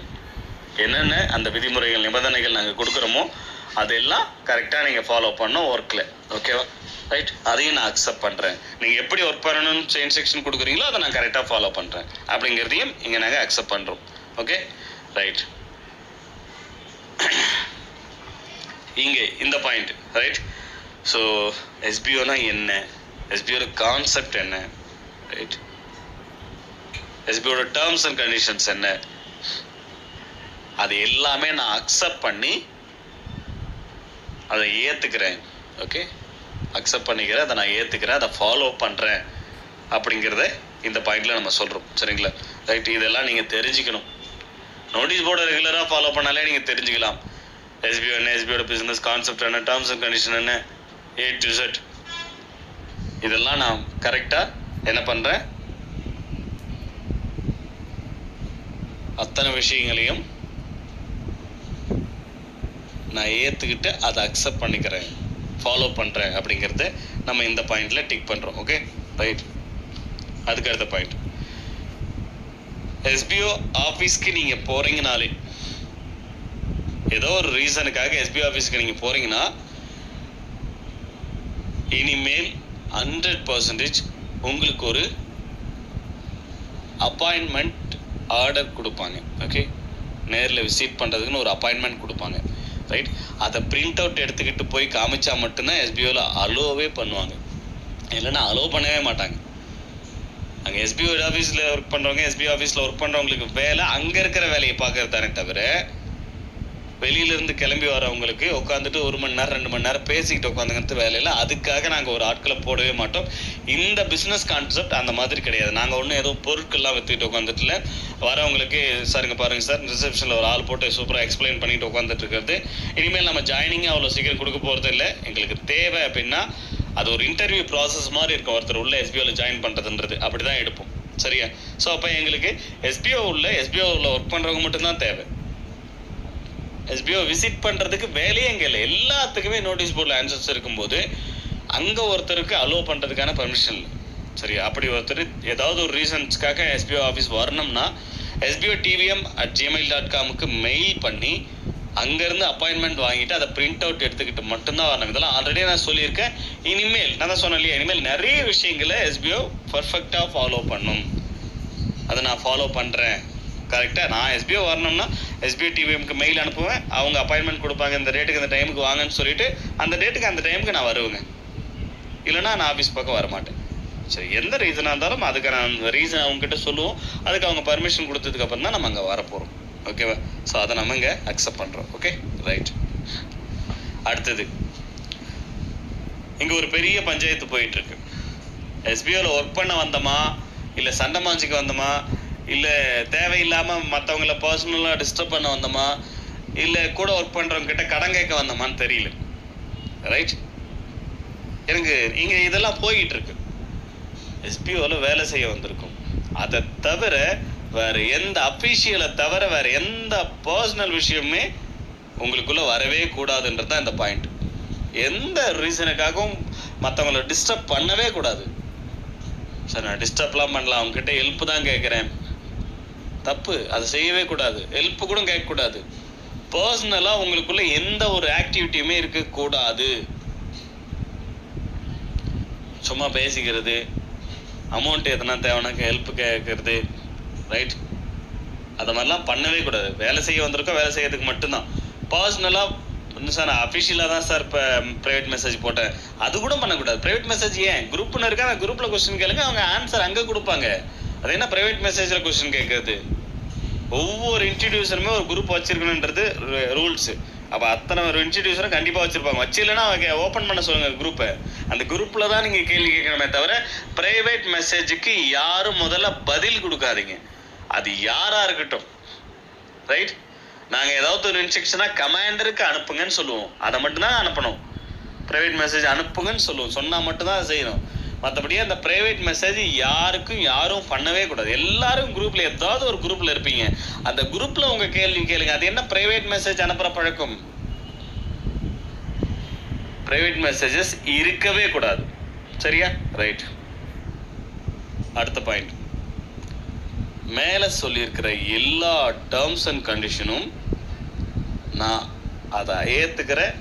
என்னென்ன அந்த விதிமுறைகள் நிபந்தனைகள் நாங்கள் கொடுக்குறோமோ அதெல்லாம் கரெக்டாக நீங்கள் ஃபாலோ பண்ணோம் ஒர்க்கில். ஓகேவா? ரைட்? அதையும் நான் அக்செப்ட் பண்ணுறேன். நீங்கள் எப்படி ஒர்க் பண்ணணும்னு இன்ஸ்ட்ரக்ஷன் கொடுக்குறீங்களோ அதை நான் கரெக்டாக ஃபாலோ பண்ணுறேன் அப்படிங்கிறதையும் இங்கே நாங்கள் அக்செப்ட் பண்ணுறோம். Okay, right. இங்கே இந்த பாயிண்ட். ரைட்? ஸோ எஸ்பிஓனா என்ன, எஸ்பிஓட கான்செப்ட் என்ன, ரைட், எஸ்பிஓட டேர்ம்ஸ் அண்ட் கண்டிஷன்ஸ் என்ன, அது எல்லாமே நான் அக்செப்ட் பண்ணி அதை ஏற்றுக்கிறேன். ஓகே, அக்செப்ட் பண்ணிக்கிறேன், அதை நான் ஏற்றுக்கிறேன், அதை ஃபாலோ பண்ணுறேன் அப்படிங்கிறத இந்த பாயிண்டில் நம்ம சொல்கிறோம். சரிங்களா? ரைட்? இதெல்லாம் நீங்கள் தெரிஞ்சுக்கணும். நோட்டீஸ் போர்டை ரெகுலராக ஃபாலோ பண்ணாலே நீங்கள் தெரிஞ்சுக்கலாம். எஸ்பிஓ என்ன, எஸ்பிஓட பிஸ்னஸ் கான்செப்ட் என்ன, டேர்ம்ஸ் அண்ட் கண்டிஷன் என்ன, A to Z. இதெல்லாம் நான் கரெக்டாக என்ன பண்ணுறேன், அத்தனை விஷயங்களையும் நான் ஏற்றுக்கிட்டு அதை அக்செப்ட் பண்ணிக்கிறேன், ஃபாலோ பண்ணுறேன் அப்படிங்கிறத நம்ம இந்த பாயிண்டில் டிக் பண்ணுறோம். Okay, right. அதுக்கு அடுத்த பாயிண்ட், எஸ்பிஓ ஆஃபீஸ்க்கு நீங்கள் போகிறீங்கனாலே, ஏதோ ஒரு ரீசனுக்காக எஸ்பிஓ ஆஃபீஸ்க்கு நீங்கள் போகிறீங்கன்னா இனிமேல் 100% உங்களுக்கு ஒரு அப்பாயின்மெண்ட் ஆர்டர் கொடுப்பாங்க. ஓகே, நேரில் விசிட் பண்ணுறதுக்குன்னு ஒரு அப்பாயின்மெண்ட் கொடுப்பாங்க. ரைட்? அதை பிரிண்ட் அவுட் எடுத்துக்கிட்டு போய் காமிச்சா மட்டும்தான் எஸ்பிஓவில் அலோவே பண்ணுவாங்க, இல்லைன்னா அலோவ் பண்ணவே மாட்டாங்க. அங்கே எஸ்பிஓ ஆஃபீஸில் ஒர்க் பண்ணுறவங்க, எஸ்பிஓ ஆஃபீஸில் ஒர்க் பண்ணுறவங்களுக்கு வேலை அங்கே இருக்கிற வேலையை பார்க்கறதானே தவிர வெளியிலேருந்து கிளம்பி வரவங்களுக்கு உட்காந்துட்டு 1 மணி நேரம் 2 மணி நேரம் பேசிக்கிட்டு உட்காந்துங்கிறது வேலையில். அதுக்காக நாங்கள் ஒரு ஆட்களை போடவே மாட்டோம். இந்த பிஸ்னஸ் கான்செப்ட் அந்த மாதிரி கிடையாது. நாங்கள் ஒன்றும் ஏதோ பொருட்கள்லாம் விற்றுக்கிட்டு உட்காந்துட்டுல வரவங்களுக்கு சாருங்க பாருங்கள் சார், ரிசப்ஷனில் ஒரு ஆள் போட்டு சூப்பராக எக்ஸ்பிளைன் பண்ணிட்டு உட்காந்துட்டு இருக்கிறது. இனிமேல் நம்ம ஜாயினிங்காக அவ்வளோ சீக்கிரம் கொடுக்க போகிறது இல்லை. எங்களுக்கு தேவை அப்படின்னா அது ஒரு இன்டர்வியூ ப்ராசஸ் மாதிரி இருக்கும். ஒருத்தர் உள்ள எஸ்பிஓவில் ஜாயின் பண்ணுறதுன்றது அப்படி தான் எடுப்போம். சரியா? ஸோ அப்போ எங்களுக்கு எஸ்பிஓவில் ஒர்க் பண்ணுறவங்க மட்டும்தான் தேவை. எஸ்பிஓ விசிட் பண்ணுறதுக்கு வேலையே இங்கே இல்லை. எல்லாத்துக்குமே நோட்டீஸ் போர்டில் ஆன்சர்ஸ் இருக்கும்போது அங்கே ஒருத்தருக்கு அலோவ் பண்ணுறதுக்கான பர்மிஷன் இல்லை. சரி, அப்படி ஒருத்தர் ஏதாவது ஒரு ரீசன்ஸ்க்காக எஸ்பிஓ ஆஃபீஸ் வரணும்னா sbo.tvm@gmail.com மெயில் பண்ணி அங்கேருந்து அப்பாயின்மெண்ட் வாங்கிட்டு அதை பிரிண்ட் அவுட் எடுத்துக்கிட்டு மட்டும்தான் வரணும். இதெல்லாம் ஆல்ரெடி நான் சொல்லியிருக்கேன். இனிமேல் நான் தான் சொன்னேன் இல்லையா, இனிமேல் நிறைய விஷயங்களை எஸ்பிஓ பர்ஃபெக்டாக ஃபாலோ பண்ணும். அதை நான் ஃபாலோ பண்ணுறேன் கரெக்டாக. நான் எஸ்பிஓ வரணும்னா எஸ்பிஓ டிவிஎம்க்கு மெயில் அனுப்புவேன். அவங்க அப்பாயின்மெண்ட் கொடுப்பாங்க, இந்த டேட்டுக்கு இந்த டைமுக்கு வாங்கன்னு சொல்லிட்டு அந்த டேட்டுக்கு அந்த டைமுக்கு நான் வருவேங்க. இல்லைனா நான் ஆஃபீஸ் பக்கம் வரமாட்டேன். சரி, எந்த ரீசனாக இருந்தாலும் அதுக்கான ரீசன் அவங்ககிட்ட சொல்லுவோம். அதுக்கு அவங்க பர்மிஷன் கொடுத்ததுக்கப்புறம் தான் நம்ம அங்கே வரப்போகிறோம். ஓகேவா? ஸோ அதை நம்ம இங்கே அக்செப்ட் பண்ணுறோம். Okay, right. அடுத்தது, இங்கே ஒரு பெரிய பஞ்சாயத்து போயிட்டுருக்கு. எஸ்பிஓவில் ஒர்க் பண்ண வந்தோமா, இல்லை சண்டை மாஞ்சிக்கு வந்தோமா, இல்லை தேவையில்லாமல் மற்றவங்கள பர்சனலாக டிஸ்டர்ப் பண்ண வந்தோமா, இல்லை கூட ஒர்க் பண்ணுறவங்க கிட்ட கடன் கேட்க வந்தோமான்னு தெரியல. ரைட்? எனக்கு இங்கே இதெல்லாம் போய்கிட்டு இருக்கு. எஸ்பிஓவில் வேலை செய்ய வந்திருக்கும். அதை தவிர வேறு எந்த அஃபீஷியலை தவிர வேறு எந்த பர்சனல் விஷயமே உங்களுக்குள்ளே வரவே கூடாதுன்றது தான் இந்த பாயிண்ட். எந்த ரீசனுக்காகவும் மற்றவங்கள டிஸ்டர்ப் பண்ணவே கூடாது. சார், நான் டிஸ்டர்ப்லாம் பண்ணலாம், அவங்ககிட்ட ஹெல்ப் தான் கேட்குறேன், தப்பு. அதை செய்யவே கூடாது. ஹெல்ப் கூட கேட்கக்கூடாது. பர்சனலாக உங்களுக்குள்ளே எந்த ஒரு ஆக்டிவிட்டியுமே இருக்கக்கூடாது. சும்மா பேசிக்கிறது, அமௌண்ட் எதனா தேவைன்னா ஹெல்ப் கேட்கறது, ரைட்? அதை மாதிரிலாம் பண்ணவே கூடாது. வேலை செய்ய வந்திருக்கோம், வேலை செய்யறதுக்கு மட்டும்தான். பர்சனலாக சார் நான் அஃபிஷியலாக தான் சார் இப்போ ப்ரைவேட் மெசேஜ் போட்டேன், அது கூட பண்ணக்கூடாது. ப்ரைவேட் மெசேஜ் ஏன்? குரூப்னு இருக்கா, அந்த குரூப்பில் கொஸ்டின் கேளுங்க, அவங்க ஆன்சர் அங்கே கொடுப்பாங்க. அது என்ன ப்ரைவேட் மெசேஜில் கொஸ்டின் கேட்கறது? ஒவ்வொரு இன்ஸ்டிடியூஷனுமே ஒரு குரூப் வச்சிருக்கணுன்றது ரூல்ஸு. அப்போ அத்தனை ஒரு இன்ஸ்டிடியூஷனும் கண்டிப்பாக வச்சுருப்பாங்க. வச்சில்லைன்னா அவங்க ஓப்பன் பண்ண சொல்லுங்கள் குரூப்பை. அந்த குரூப்பில் தான் நீங்கள் கேள்வி கேட்கணுமே தவிர ப்ரைவேட் மெசேஜுக்கு யாரும் முதல்ல பதில் கொடுக்காதீங்க. அது யாராக இருக்கட்டும், ரைட்? நாங்கள் ஏதாவது ஒரு இன்ஸ்ட்ரக்ஷனாக கமாண்டருக்கு அனுப்புங்கன்னு சொல்லுவோம், அதை மட்டும்தான் அனுப்பணும். ப்ரைவேட் மெசேஜ் அனுப்புங்கன்னு சொல்லுவோம், சொன்னால் மட்டும்தான் அதை செய்யணும். மற்றபடியே அந்த ப்ரைவேட் மெசேஜ் யாரும் பண்ணவே கூடாது. எல்லாரும் குரூப்பில் ஏதாவது ஒரு குரூப்பில் இருப்பீங்க, அந்த குரூப்பில் உங்கள் கேள்வி கேளுங்க. அது என்ன ப்ரைவேட் மெசேஜ் அனுப்புகிற பழக்கம்? ப்ரைவேட் மெசேஜஸ் இருக்கவே கூடாது. சரியா? ரைட். அடுத்த பாயிண்ட், மேலே சொல்லியிருக்கிற எல்லா டேர்ம்ஸ் அண்ட் கண்டிஷனும் நான் அதை ஏற்றுக்கிறேன்,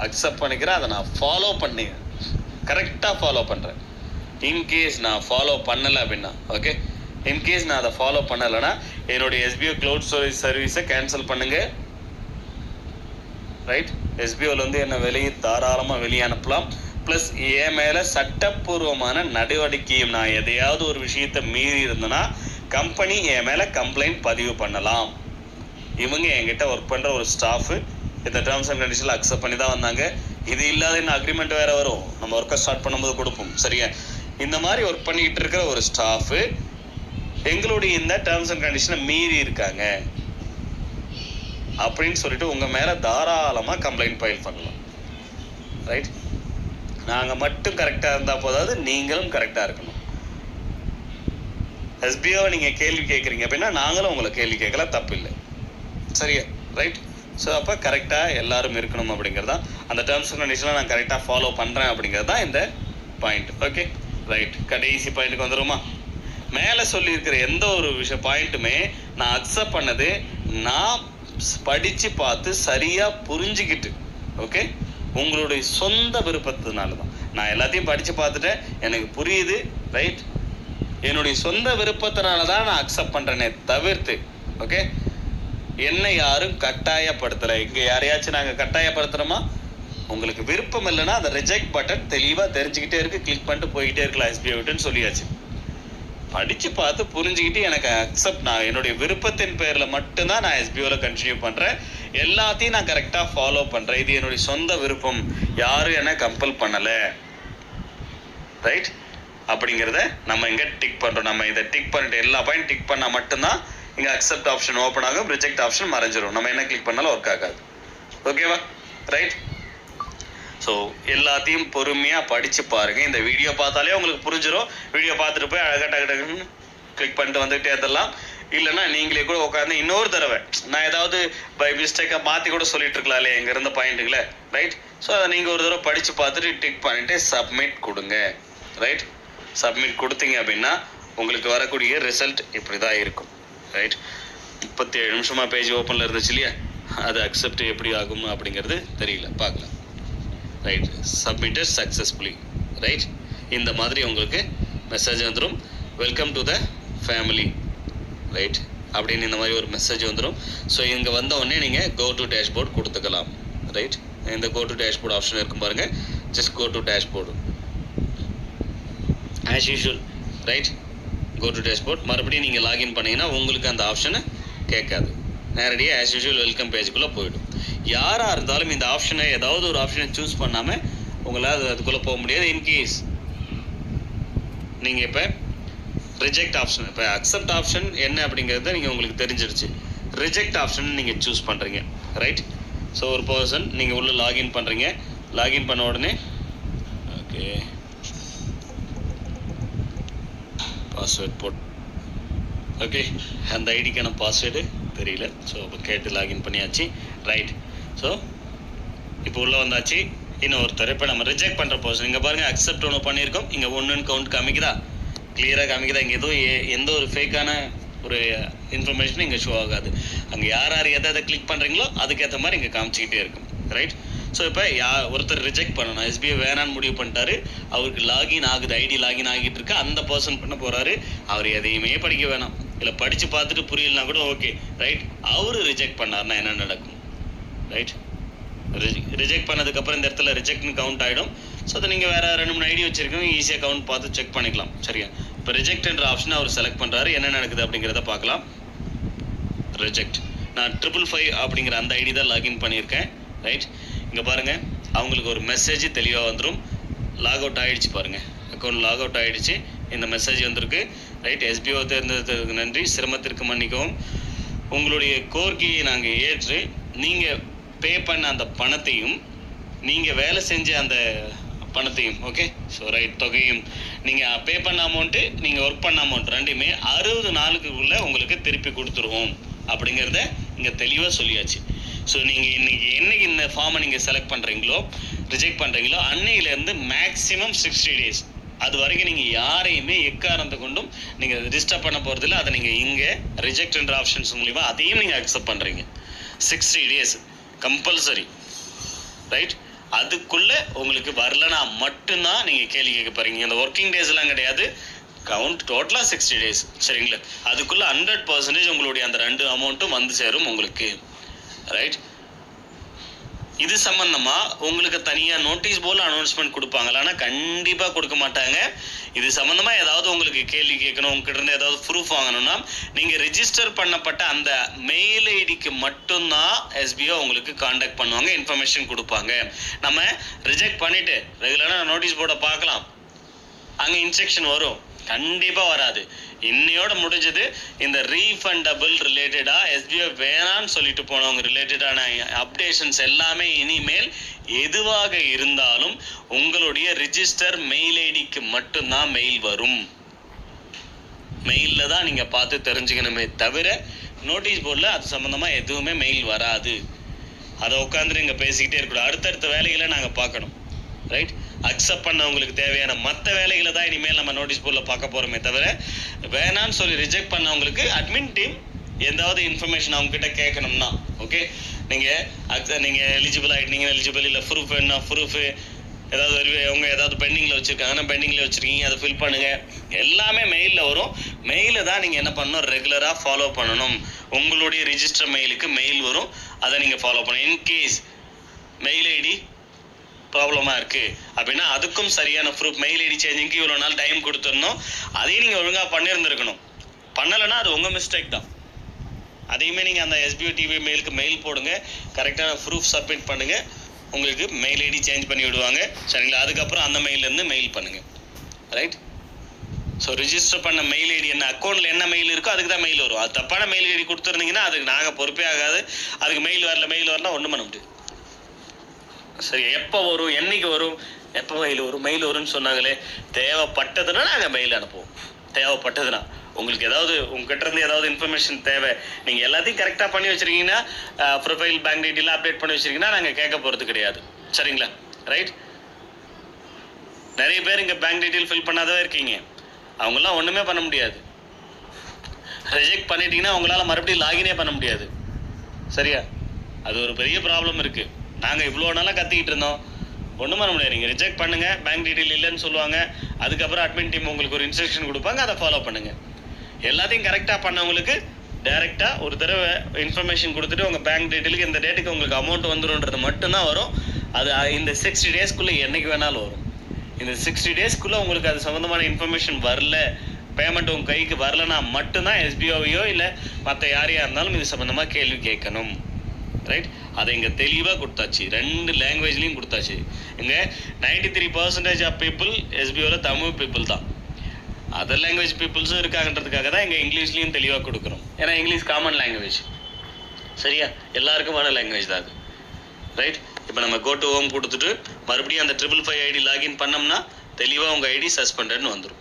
அக்செப்ட் பண்ணிக்கிறேன், அதை நான் ஃபாலோ பண்ணி கரெக்டாக ஃபாலோ பண்ணுறேன். இன்கேஸ் நான் ஃபாலோ பண்ணலை அப்படின்னா, ஓகே, இன்கேஸ் நான் அதை ஃபாலோ பண்ணலைன்னா என்னுடைய எஸ்பிஓ க்ளவுட் ஸ்டோரேஜ் சர்வீஸை கேன்சல் பண்ணுங்க. ரைட்? எஸ்பிஓலேருந்து என்னை தாராளமாக வெளியே அனுப்பலாம். ப்ளஸ் என் மேலே சட்டப்பூர்வமான நடவடிக்கையும், நான் எதையாவது ஒரு விஷயத்தை மீறி இருந்தேன்னா கம்பெனி என் மேலே கம்ப்ளைண்ட் பதிவு பண்ணலாம். இவங்க என்கிட்ட ஒர்க் பண்ணுற ஒரு ஸ்டாஃபு இந்த டேர்ம்ஸ் அண்ட் கண்டிஷனில் அக்செப்ட் பண்ணி தான் வந்தாங்க. இது இல்லாத இன்னும் அக்ரிமெண்ட் வேறு வரும், நம்ம ஒர்க்கை ஸ்டார்ட் பண்ணும்போது கொடுப்போம். சரியா? இந்த மாதிரி ஒர்க் பண்ணிக்கிட்டு இருக்கிற ஒரு ஸ்டாஃபு எங்களுடைய இந்த டேர்ம்ஸ் அண்ட் கண்டிஷனை மீறி இருக்காங்க அப்படின்னு சொல்லிட்டு உங்கள் மேலே தாராளமாக கம்ப்ளைண்ட் ஃபைல் பண்ணலாம். ரைட்? நாங்கள் மட்டும் கரெக்டாக இருந்தால் போதாது, நீங்களும் கரெக்டாக இருக்கணும். எஸ்பிஓவை நீங்கள் கேள்வி கேட்குறீங்க அப்படின்னா நாங்களும் உங்களை கேள்வி கேட்கலாம், தப்பு இல்லை. சரியா? ரைட்? ஸோ அப்போ கரெக்டாக எல்லாரும் இருக்கணும் அப்படிங்கிறது தான் அந்த டேர்ம்ஸ் அண்ட் கண்டிஷனில் நான் கரெக்டாக ஃபாலோ பண்ணுறேன் அப்படிங்கிறது தான் இந்த பாயிண்ட். Okay, right. கடைசி பாயிண்ட்டுக்கு வந்துடுமா? மேலே சொல்லியிருக்கிற எந்த ஒரு பாயிண்ட்டுமே நான் அக்செப்ட் பண்ணது நான் படித்து பார்த்து சரியாக புரிஞ்சுக்கிட்டு, ஓகே, உங்களுடைய சொந்த விருப்பத்தினால தான். நான் எல்லாத்தையும் படித்து பார்த்துட்டேன், எனக்கு புரியுது, ரைட், என்னுடைய சொந்த விருப்பத்தினால தான் நான் அக்செப்ட் பண்ணுறேனே தவிர்த்து, ஓகே, என்னை யாரும் கட்டாயப்படுத்தலை. இங்கே யாரையாச்சும் நாங்கள் கட்டாயப்படுத்துகிறோமா? உங்களுக்கு விருப்பம் இல்லைன்னா அந்த ரிஜெக்ட் பட்டன் தெளிவாக தெரிஞ்சுக்கிட்டே இருக்குது, கிளிக் பண்ணிட்டு போய்கிட்டே இருக்கலாம். எஸ்பிஓ விட்டுன்னு சொல்லியாச்சு. படித்து பார்த்து புரிஞ்சுக்கிட்டு எனக்கு அக்செப்ட், நான் என்னுடைய விருப்பத்தின் பேரில் மட்டும்தான் நான் எஸ்பிஓவில் கண்டினியூ பண்ணுறேன், எல்லாத்தையும் நான் கரெக்டாக ஃபாலோ பண்ணுறேன், இது என்னுடைய சொந்த விருப்பம், யாரும் என்ன கம்பல் பண்ணலை, ரைட்? அப்படிங்கிறத நம்ம இங்கே டிக் பண்ணுறோம். நம்ம இதை டிக் பண்ணிட்டு எல்லா பாயிண்ட் டிக் பண்ணால் மட்டும்தான் இங்கே அக்செப்ட் ஆப்ஷன் ஓப்பன் ஆகும், ரிஜெக்ட் ஆப்ஷன் மறைஞ்சிரும். நம்ம என்ன கிளிக் பண்ணாலும் ஒர்க் ஆகாது. ஓகேவா? ரைட்? ஸோ எல்லாத்தையும் பொறுமையாக படித்து பாருங்கள். இந்த வீடியோ பார்த்தாலே உங்களுக்கு புரிஞ்சிடும். வீடியோ பார்த்துட்டு போய் அழகாக டக்கு டக்குன்னு கிளிக் பண்ணிட்டு வந்துகிட்டே இருந்தலாம். இல்லைன்னா நீங்களே கூட உட்காந்து இன்னொரு தடவை நான் ஏதாவது பை மிஸ்டேக்காக மாற்றி கூட சொல்லிட்டு இருக்கலாம் இல்லையா எங்கே இருந்த பாயிண்ட்டுங்களே, ரைட். ஸோ அதை நீங்கள் ஒரு தடவை படித்து பார்த்துட்டு டிக் பண்ணிவிட்டு சப்மிட் கொடுங்க, ரைட். சப்மிட் கொடுத்தீங்க அப்படின்னா உங்களுக்கு வரக்கூடிய ரிசல்ட் இப்படி தான் இருக்கும், ரைட். 37 நிமிஷமாக பேஜ் ஓப்பனில் இருந்துச்சு இல்லையா, அது அக்செப்ட் எப்படி ஆகும் அப்படிங்கிறது தெரியல, பார்க்கலாம், ரைட். Submitted successfully, right. இந்த மாதிரி உங்களுக்கு மெசேஜ் வந்துடும், welcome to the family, right அப்படின்னு இந்த மாதிரி ஒரு மெசேஜ் வந்துடும். ஸோ இங்கே வந்த உடனே நீங்கள் கோ டு டேஷ்போர்ட் கொடுத்துக்கலாம், ரைட். இந்த கோ டு டேஷ்போர்ட் ஆப்ஷன் இருக்கும் பாருங்கள், just go to dashboard as usual, right. Go to dashboard மறுபடியும் நீங்கள் லாகின் பண்ணிங்கன்னா உங்களுக்கு அந்த ஆப்ஷனை கேட்காது, நேரடியாக ஆஸ் யூஷுவல் வெல்கம் பேஜுக்குள்ளே போயிடும். யாராக இருந்தாலும் இந்த ஆப்ஷனை ஏதாவது ஒரு ஆப்ஷனை சூஸ் பண்ணாமல் உங்களால் அதுக்குள்ளே போக முடியாது. இன்கேஸ் நீங்கள் இப்போ ரிஜெக்ட் ஆப்ஷன், இப்போ அக்செப்ட் ஆப்ஷன் என்ன அப்படிங்கிறத நீங்கள் உங்களுக்கு தெரிஞ்சிருச்சு, ரிஜெக்ட் ஆப்ஷன் நீங்கள் சூஸ் பண்ணுறீங்க, ரைட். ஸோ ஒரு பர்சன் நீங்கள் உள்ளே லாகின் பண்ணுறீங்க, லாகின் பண்ண உடனே ஓகே பாஸ்வேர்ட் போட், ஓகே அந்த ஐடிக்கான பாஸ்வேர்டு தெரியல, ஸோ இப்போ கேட்டு லாகின் பண்ணியாச்சு, ரைட். ஸோ இப்போ உள்ளே வந்தாச்சு. இன்னொருத்தர் இப்போ நம்ம ரிஜெக்ட் பண்ணுற பர்சன் இங்கே பாருங்கள், அக்செப்ட் ஒன்று பண்ணியிருக்கோம், இங்கே 1ன்னு கவுண்ட் காமிக்குதா, கிளியராக காமிக்குதா, இங்கே எதுவும் எந்த ஒரு ஃபேக்கான ஒரு இன்ஃபர்மேஷனும் இங்கே ஷோ ஆகாது. அங்கே யார் யார் எதை கிளிக் பண்ணுறீங்களோ அதுக்கேற்ற மாதிரி இங்கே காமிச்சிக்கிட்டே இருக்கும், ரைட். ஸோ இப்போ ஒருத்தர் ரிஜெக்ட் பண்ணணும், எஸ்பிஐ வேணான்னு முடிவு பண்ணிட்டாரு, அவருக்கு லாகின் ஆகுது, ஐடி லாகின் ஆகிட்டு இருக்கு, அந்த பர்சன் பண்ண போகிறாரு, அவர் எதையுமே படிக்க வேணாம், இல்லை படித்து பார்த்துட்டு புரியலனா கூட ஓகே, ரைட். அவரு ரிஜெக்ட் பண்ணார்னா என்ன நடக்கும், ரைட். ரிஜெக்ட் பண்ணதுக்கப்புறம் இந்த இடத்துல ரிஜெக்ட்னு கவுண்ட் ஆகிடும். ஸோ அதை நீங்கள் வேறு 2-3 ஐடி வச்சுருக்கோங்க, ஈஸியாக கவுண்ட் பார்த்து செக் பண்ணிக்கலாம், சரியா. இப்போ ரிஜெக்ட்ன்ற ஆப்ஷனை அவர் செலக்ட் பண்ணுறாரு, என்ன நடக்குது அப்படிங்கிறத பார்க்கலாம். ரிஜெக்ட், நான் 555 அப்படிங்கிற அந்த ஐடி தான் லாகின் பண்ணியிருக்கேன், ரைட். இங்கே பாருங்கள், அவங்களுக்கு ஒரு மெசேஜ் தெளிவாக வந்துடும், லாக் அவுட் ஆகிடுச்சு பாருங்கள், அக்கௌண்ட் லாக் அவுட் ஆகிடுச்சு, இந்த மெசேஜ் வந்திருக்கு, ரைட். எஸ்பிஓ தேர்ந்தெடுத்ததுக்கு நன்றி, சிரமத்திற்கு மன்னிக்கவும், உங்களுடைய கோரிக்கையை நாங்கள் ஏற்று நீங்கள் பே பண்ண அந்த பணத்தையும் நீங்கள் வேலை செஞ்ச அந்த பணத்தையும், ஓகே, ஸோ ரைட், தொகையும் நீங்கள் பே பண்ண அமௌண்ட்டு நீங்கள் ஒர்க் பண்ண அமௌண்ட் ரெண்டுமே 60 நாளுக்குள்ளே உங்களுக்கு திருப்பி கொடுத்துருவோம் அப்படிங்கிறத இங்கே தெளிவாக சொல்லியாச்சு. ஸோ நீங்கள் என்னைக்கு இந்த ஃபார்மை நீங்கள் செலக்ட் பண்ணுறீங்களோ, ரிஜெக்ட் பண்ணுறீங்களோ, அன்னையிலேருந்து மேக்ஸிமம் 60 days அது வரைக்கும் நீங்கள் யாரையுமே எக்காரணத்தை கொண்டும் நீங்கள் டிஸ்டர்ப் பண்ண போகிறதில்ல. அதை நீங்கள் இங்கே ரிஜெக்ட்ன்ற ஆப்ஷன்ஸ் மூலிமா அதையும் நீங்கள் அக்செப்ட் பண்ணுறீங்க. 60 days கம்பல்சரி, ரைட். அதுக்குள்ளே உங்களுக்கு வரலனா மட்டும்தான் நீங்கள் கேள்வி கேட்க போகிறீங்க. இந்த ஒர்க்கிங் டேஸ்லாம் கிடையாது, கவுண்ட் டோட்டலாக 60 days, சரிங்களா. அதுக்குள்ளே 100% உங்களுடைய அந்த 2 அமௌண்ட்டும் வந்து சேரும் உங்களுக்கு, ரைட். இது சம்மந்தமாக உங்களுக்கு தனியாக நோட்டீஸ் போல் அனௌன்ஸ்மெண்ட் கொடுப்பாங்களா? ஆனால் கண்டிப்பாக கொடுக்க மாட்டாங்க. இது சம்மந்தமாக ஏதாவது உங்களுக்கு கேள்வி கேட்கணும், உங்ககிட்ட இருந்து ஏதாவது ப்ரூஃப் வாங்கணும்னா நீங்கள் ரிஜிஸ்டர் பண்ணப்பட்ட அந்த மெயில் ஐடிக்கு மட்டும்தான் எஸ்பிஓ உங்களுக்கு காண்டாக்ட் பண்ணுவாங்க, இன்ஃபர்மேஷன் கொடுப்பாங்க. நம்ம ரிஜெக்ட் பண்ணிவிட்டு ரெகுலராக நோட்டீஸ் போர்டை பார்க்கலாம், அங்கே இன்ஸ்ட்ரக்ஷன் வரும், கண்டிப்பாக வராது. இன்னையோட முடிஞ்சது. இந்த ரீஃபண்டபிள் ரிலேட்டடாக எஸ்பிஐ வேணான்னு சொல்லிட்டு போனவங்க ரிலேட்டடான அப்டேஷன்ஸ் எல்லாமே இனிமேல் எதுவாக இருந்தாலும் உங்களுடைய ரிஜிஸ்டர் மெயில் ஐடிக்கு மட்டும்தான் மெயில் வரும். மெயிலில் தான் நீங்கள் பார்த்து தெரிஞ்சுக்கணுமே தவிர நோட்டீஸ் போர்டில் அது சம்மந்தமாக எதுவுமே மெயில் வராது. அதை உட்காந்து நீங்கள் பேசிக்கிட்டே இருக்கக்கூடாது. அடுத்தடுத்த வேலைகளை நாங்கள் பார்க்கணும், ரைட். அக்செப்ட் பண்ணவங்களுக்கு தேவையான மற்ற வேலைகளை தான் இனிமேல் நம்ம நோட்டீஸ் போர்டில் பார்க்க போகிறோமே தவிர வேணான்னு சொல்லி ரிஜெக்ட் பண்ணவங்களுக்கு அட்மின் டீம் எதாவது இன்ஃபர்மேஷன் அவங்ககிட்ட கேட்கணும்னா, ஓகே, நீங்கள் எலிஜிபிள் ஆகிட்டீங்க, எலிஜிபிள் இல்லை, ப்ரூஃப் வேணும்னா ப்ரூஃபு, ஏதாவது அவங்க ஏதாவது பெண்டிங்கில் வச்சுருக்காங்கன்னா பெண்டிங்கில் வச்சுருக்கீங்க, அதை ஃபில் பண்ணுங்கள், எல்லாமே மெயிலில் வரும். மெயிலை தான் நீங்கள் என்ன பண்ணணும், ரெகுலராக ஃபாலோ பண்ணணும். உங்களுடைய ரிஜிஸ்டர் மெயிலுக்கு மெயில் வரும், அதை நீங்கள் ஃபாலோ பண்ணணும். இன்கேஸ் மெயில் ஐடி ப்ராப்ளமாக இருக்குது அப்படின்னா அதுக்கும் சரியான ப்ரூஃப், மெயில் ஐடி சேஞ்சிங்க்கு இவ்வளோ நாள் டைம் கொடுத்துடணும், அதையும் நீங்கள் ஒழுங்காக பண்ணியிருந்துருக்கணும். பண்ணலைன்னா அது உங்கள் மிஸ்டேக் தான். அதையுமே நீங்கள் அந்த எஸ்பிஓ டிவி மெயிலுக்கு மெயில் போடுங்க, கரெக்டான ப்ரூஃப் சப்மிட் பண்ணுங்கள், உங்களுக்கு மெயில் ஐடி சேஞ்ச் பண்ணி விடுவாங்க, சரிங்களா. அதுக்கப்புறம் அந்த மெயிலேருந்து மெயில் பண்ணுங்கள், ரைட். ஸோ ரிஜிஸ்டர் பண்ண மெயில் ஐடி என்ன, அக்கௌண்ட்டில் என்ன மெயில் இருக்கோ அதுக்கு தான் மெயில் வரும். அது தப்பான மெயில் ஐடி கொடுத்துருந்தீங்கன்னா அதுக்கு நாங்கள் பொறுப்பே ஆகாது. அதுக்கு மெயில் வரலாம் ஒன்றும் பண்ண முடியாது. சரி, எப்போ வரும், என்னைக்கு வரும், எப்போ மெயில் வரும்னு சொன்னாங்களே, தேவைப்பட்டதுன்னா நாங்கள் மெயில் அனுப்புவோம். தேவைப்பட்டதுன்னா உங்களுக்கு ஏதாவது உங்ககிட்ட இருந்து ஏதாவது இன்ஃபர்மேஷன் தேவை, நீங்கள் எல்லாத்தையும் கரெக்டாக பண்ணி வச்சுருக்கீங்கன்னா, ப்ரொஃபைல் பேங்க் டீட்டெயில் அப்டேட் பண்ணி வச்சுருக்கீங்கன்னா நாங்கள் கேட்க போகிறது கிடையாது. சரிங்களா? ரைட். நிறைய பேர் இங்கே பேங்க் டீட்டெயில் ஃபில் பண்ணாதவே இருக்கீங்க. அவங்களாம் ஒன்றுமே பண்ண முடியாது. ரிஜெக்ட் பண்ணிட்டீங்கன்னா அவங்களால மறுபடியும் லாகினே பண்ண முடியாது. சரியா? அது ஒரு பெரிய ப்ராப்ளம் இருக்குது. நாங்கள் இவ்வளோ நாளாக கத்திக்கிட்டு இருந்தோம், ஒன்றும் பண்ண முடியாது. நீங்கள் ரிஜெக்ட் பண்ணுங்கள், பேங்க் டீட்டெயில் இல்லைன்னு சொல்லுவாங்க. அதுக்கப்புறம் அட்மின் டீம் உங்களுக்கு ஒரு இன்ஸ்ட்ரக்ஷன் கொடுப்பாங்க, அதை ஃபாலோ பண்ணுங்கள். எல்லாத்தையும் கரெக்டாக பண்ணவங்களுக்கு டேரெக்டாக ஒரு தடவை இன்ஃபர்மேஷன் கொடுத்துட்டு உங்கள் பேங்க் டீட்டெயிலுக்கு இந்த டேட்டுக்கு உங்களுக்கு அமௌண்ட் வந்துடும்ன்றது மட்டும்தான் வரும். அது இந்த 60 டேஸ்க்குள்ளே என்றைக்கு வேணாலும் வரும். இந்த 60 டேஸ்க்குள்ளே உங்களுக்கு அது சம்மந்தமான இன்ஃபர்மேஷன் வரல, பேமெண்ட் உங்கள் கைக்கு வரலன்னா மட்டும்தான் எஸ்பிஓவையோ இல்லை மற்ற யாரையாக இருந்தாலும் இது சம்மந்தமாக கேள்வி கேட்கணும். ரைட். அதை இங்கே தெளிவாக கொடுத்தாச்சு, 2 லாங்குவேஜ்லேயும் கொடுத்தாச்சு. இங்கே 93% ஆஃப் பீப்புள் எஸ்பிஓவில் தமிழ் பீப்புள் தான். அதர் லாங்குவேஜ் பீப்புள்ஸும் இருக்காங்கன்றதுக்காக தான் இங்கே இங்கிலீஷ்லேயும் தெளிவாக கொடுக்குறோம். ஏன்னா இங்கிலீஷ் காமன் லாங்குவேஜ். சரியா? எல்லாருக்குமான லாங்குவேஜ் தான் அது. ரைட். இப்போ நம்ம கோ டு ஹோம் கொடுத்துட்டு மறுபடியும் அந்த 555 ஐடி லாகின் பண்ணோம்னா தெளிவாக உங்கள் ஐடி சஸ்பெண்டட்னு வந்துடும்.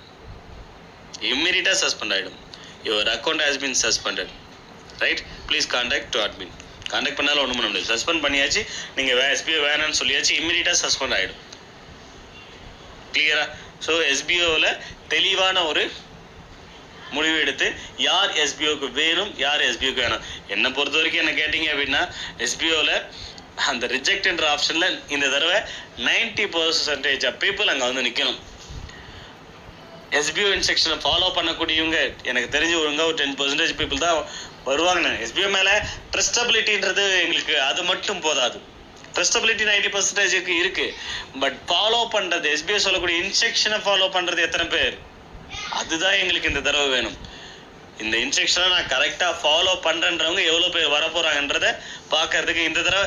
இம்மீடியட்டாக சஸ்பெண்ட் ஆகிடும். Your account has been suspended. Right. Please contact to admin. Contact பண்ணாலும் ஒன்றும் பண்ண முடியாது. சஸ்பெண்ட் பண்ணியாச்சு, நீங்கள் எஸ்பிஓ வேணான்னு சொல்லியாச்சு, இம்மீடியட்டாக சஸ்பெண்ட் ஆகிடும். கிளியரா? ஸோ எஸ்பிஓவில் தெளிவான ஒரு முடிவு எடுத்து யார் எஸ்பிஓக்கு வேணும், யார் எஸ்பிஓக்கு வேணும். என்னை பொறுத்த வரைக்கும் என்ன கேட்டிங்க அப்படின்னா, எஸ்பிஓவில் அந்த ரிஜெக்ட்ன்ற ஆப்ஷனில் இந்த தடவை 90% ஆஃப் பீப்புள் அங்கே வந்து நிற்கணும். எஸ்பிஓ இன்ஸ்ட்ரக்ஷனை ஃபாலோ பண்ணக்கூடியவங்க எனக்கு தெரிஞ்சு ஒழுங்காக ஒரு 10% பீப்புள் தான் வருவாங்க. எஸ்பிஓ மேலே ட்ரஸ்டபிலிட்டின்றது எங்களுக்கு அது மட்டும் போதாது. ட்ரஸ்டபிலிட்டி 90% இருக்குது. பட் ஃபாலோ பண்ணுறது, எஸ்பிஓ சொல்லக்கூடிய இன்ஸ்ட்ரக்ஷனை ஃபாலோ பண்ணுறது எத்தனை பேர், அதுதான் எங்களுக்கு இந்த தடவை வேணும். இந்த இன்ஸ்ட்ரக்ஷனை நான் கரெக்டாக ஃபாலோ பண்ணுறன்றவங்க எவ்வளோ பேர் வரப்போகிறாங்கன்றதை பார்க்கறதுக்கு இந்த தடவை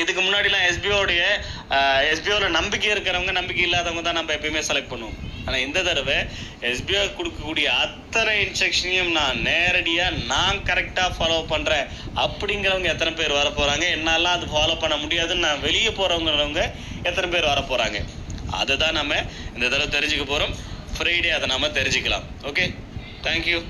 இதுக்கு முன்னாடிலாம் எஸ்பிஓவில் நம்பிக்கை இருக்கிறவங்க, நம்பிக்கை இல்லாதவங்க தான் நம்ம எப்பயுமே செலக்ட் பண்ணுவோம். ஆனால் இந்த தடவை எஸ்பிஓ கொடுக்கக்கூடிய அத்தனை இன்ஸ்ட்ரக்ஷனையும் நான் நேரடியாக நான் கரெக்டாக ஃபாலோ பண்ணுறேன் அப்படிங்கிறவங்க எத்தனை பேர் வர போகிறாங்க, என்னாலாம் அது ஃபாலோ பண்ண முடியாதுன்னு நான் வெளியே போகிறவங்கிறவங்க எத்தனை பேர் வர போகிறாங்க, அதை தான் நம்ம இந்த தடவை தெரிஞ்சுக்க போகிறோம். ஃப்ரைடே அதை நம்ம தெரிஞ்சுக்கலாம். Okay, thank you.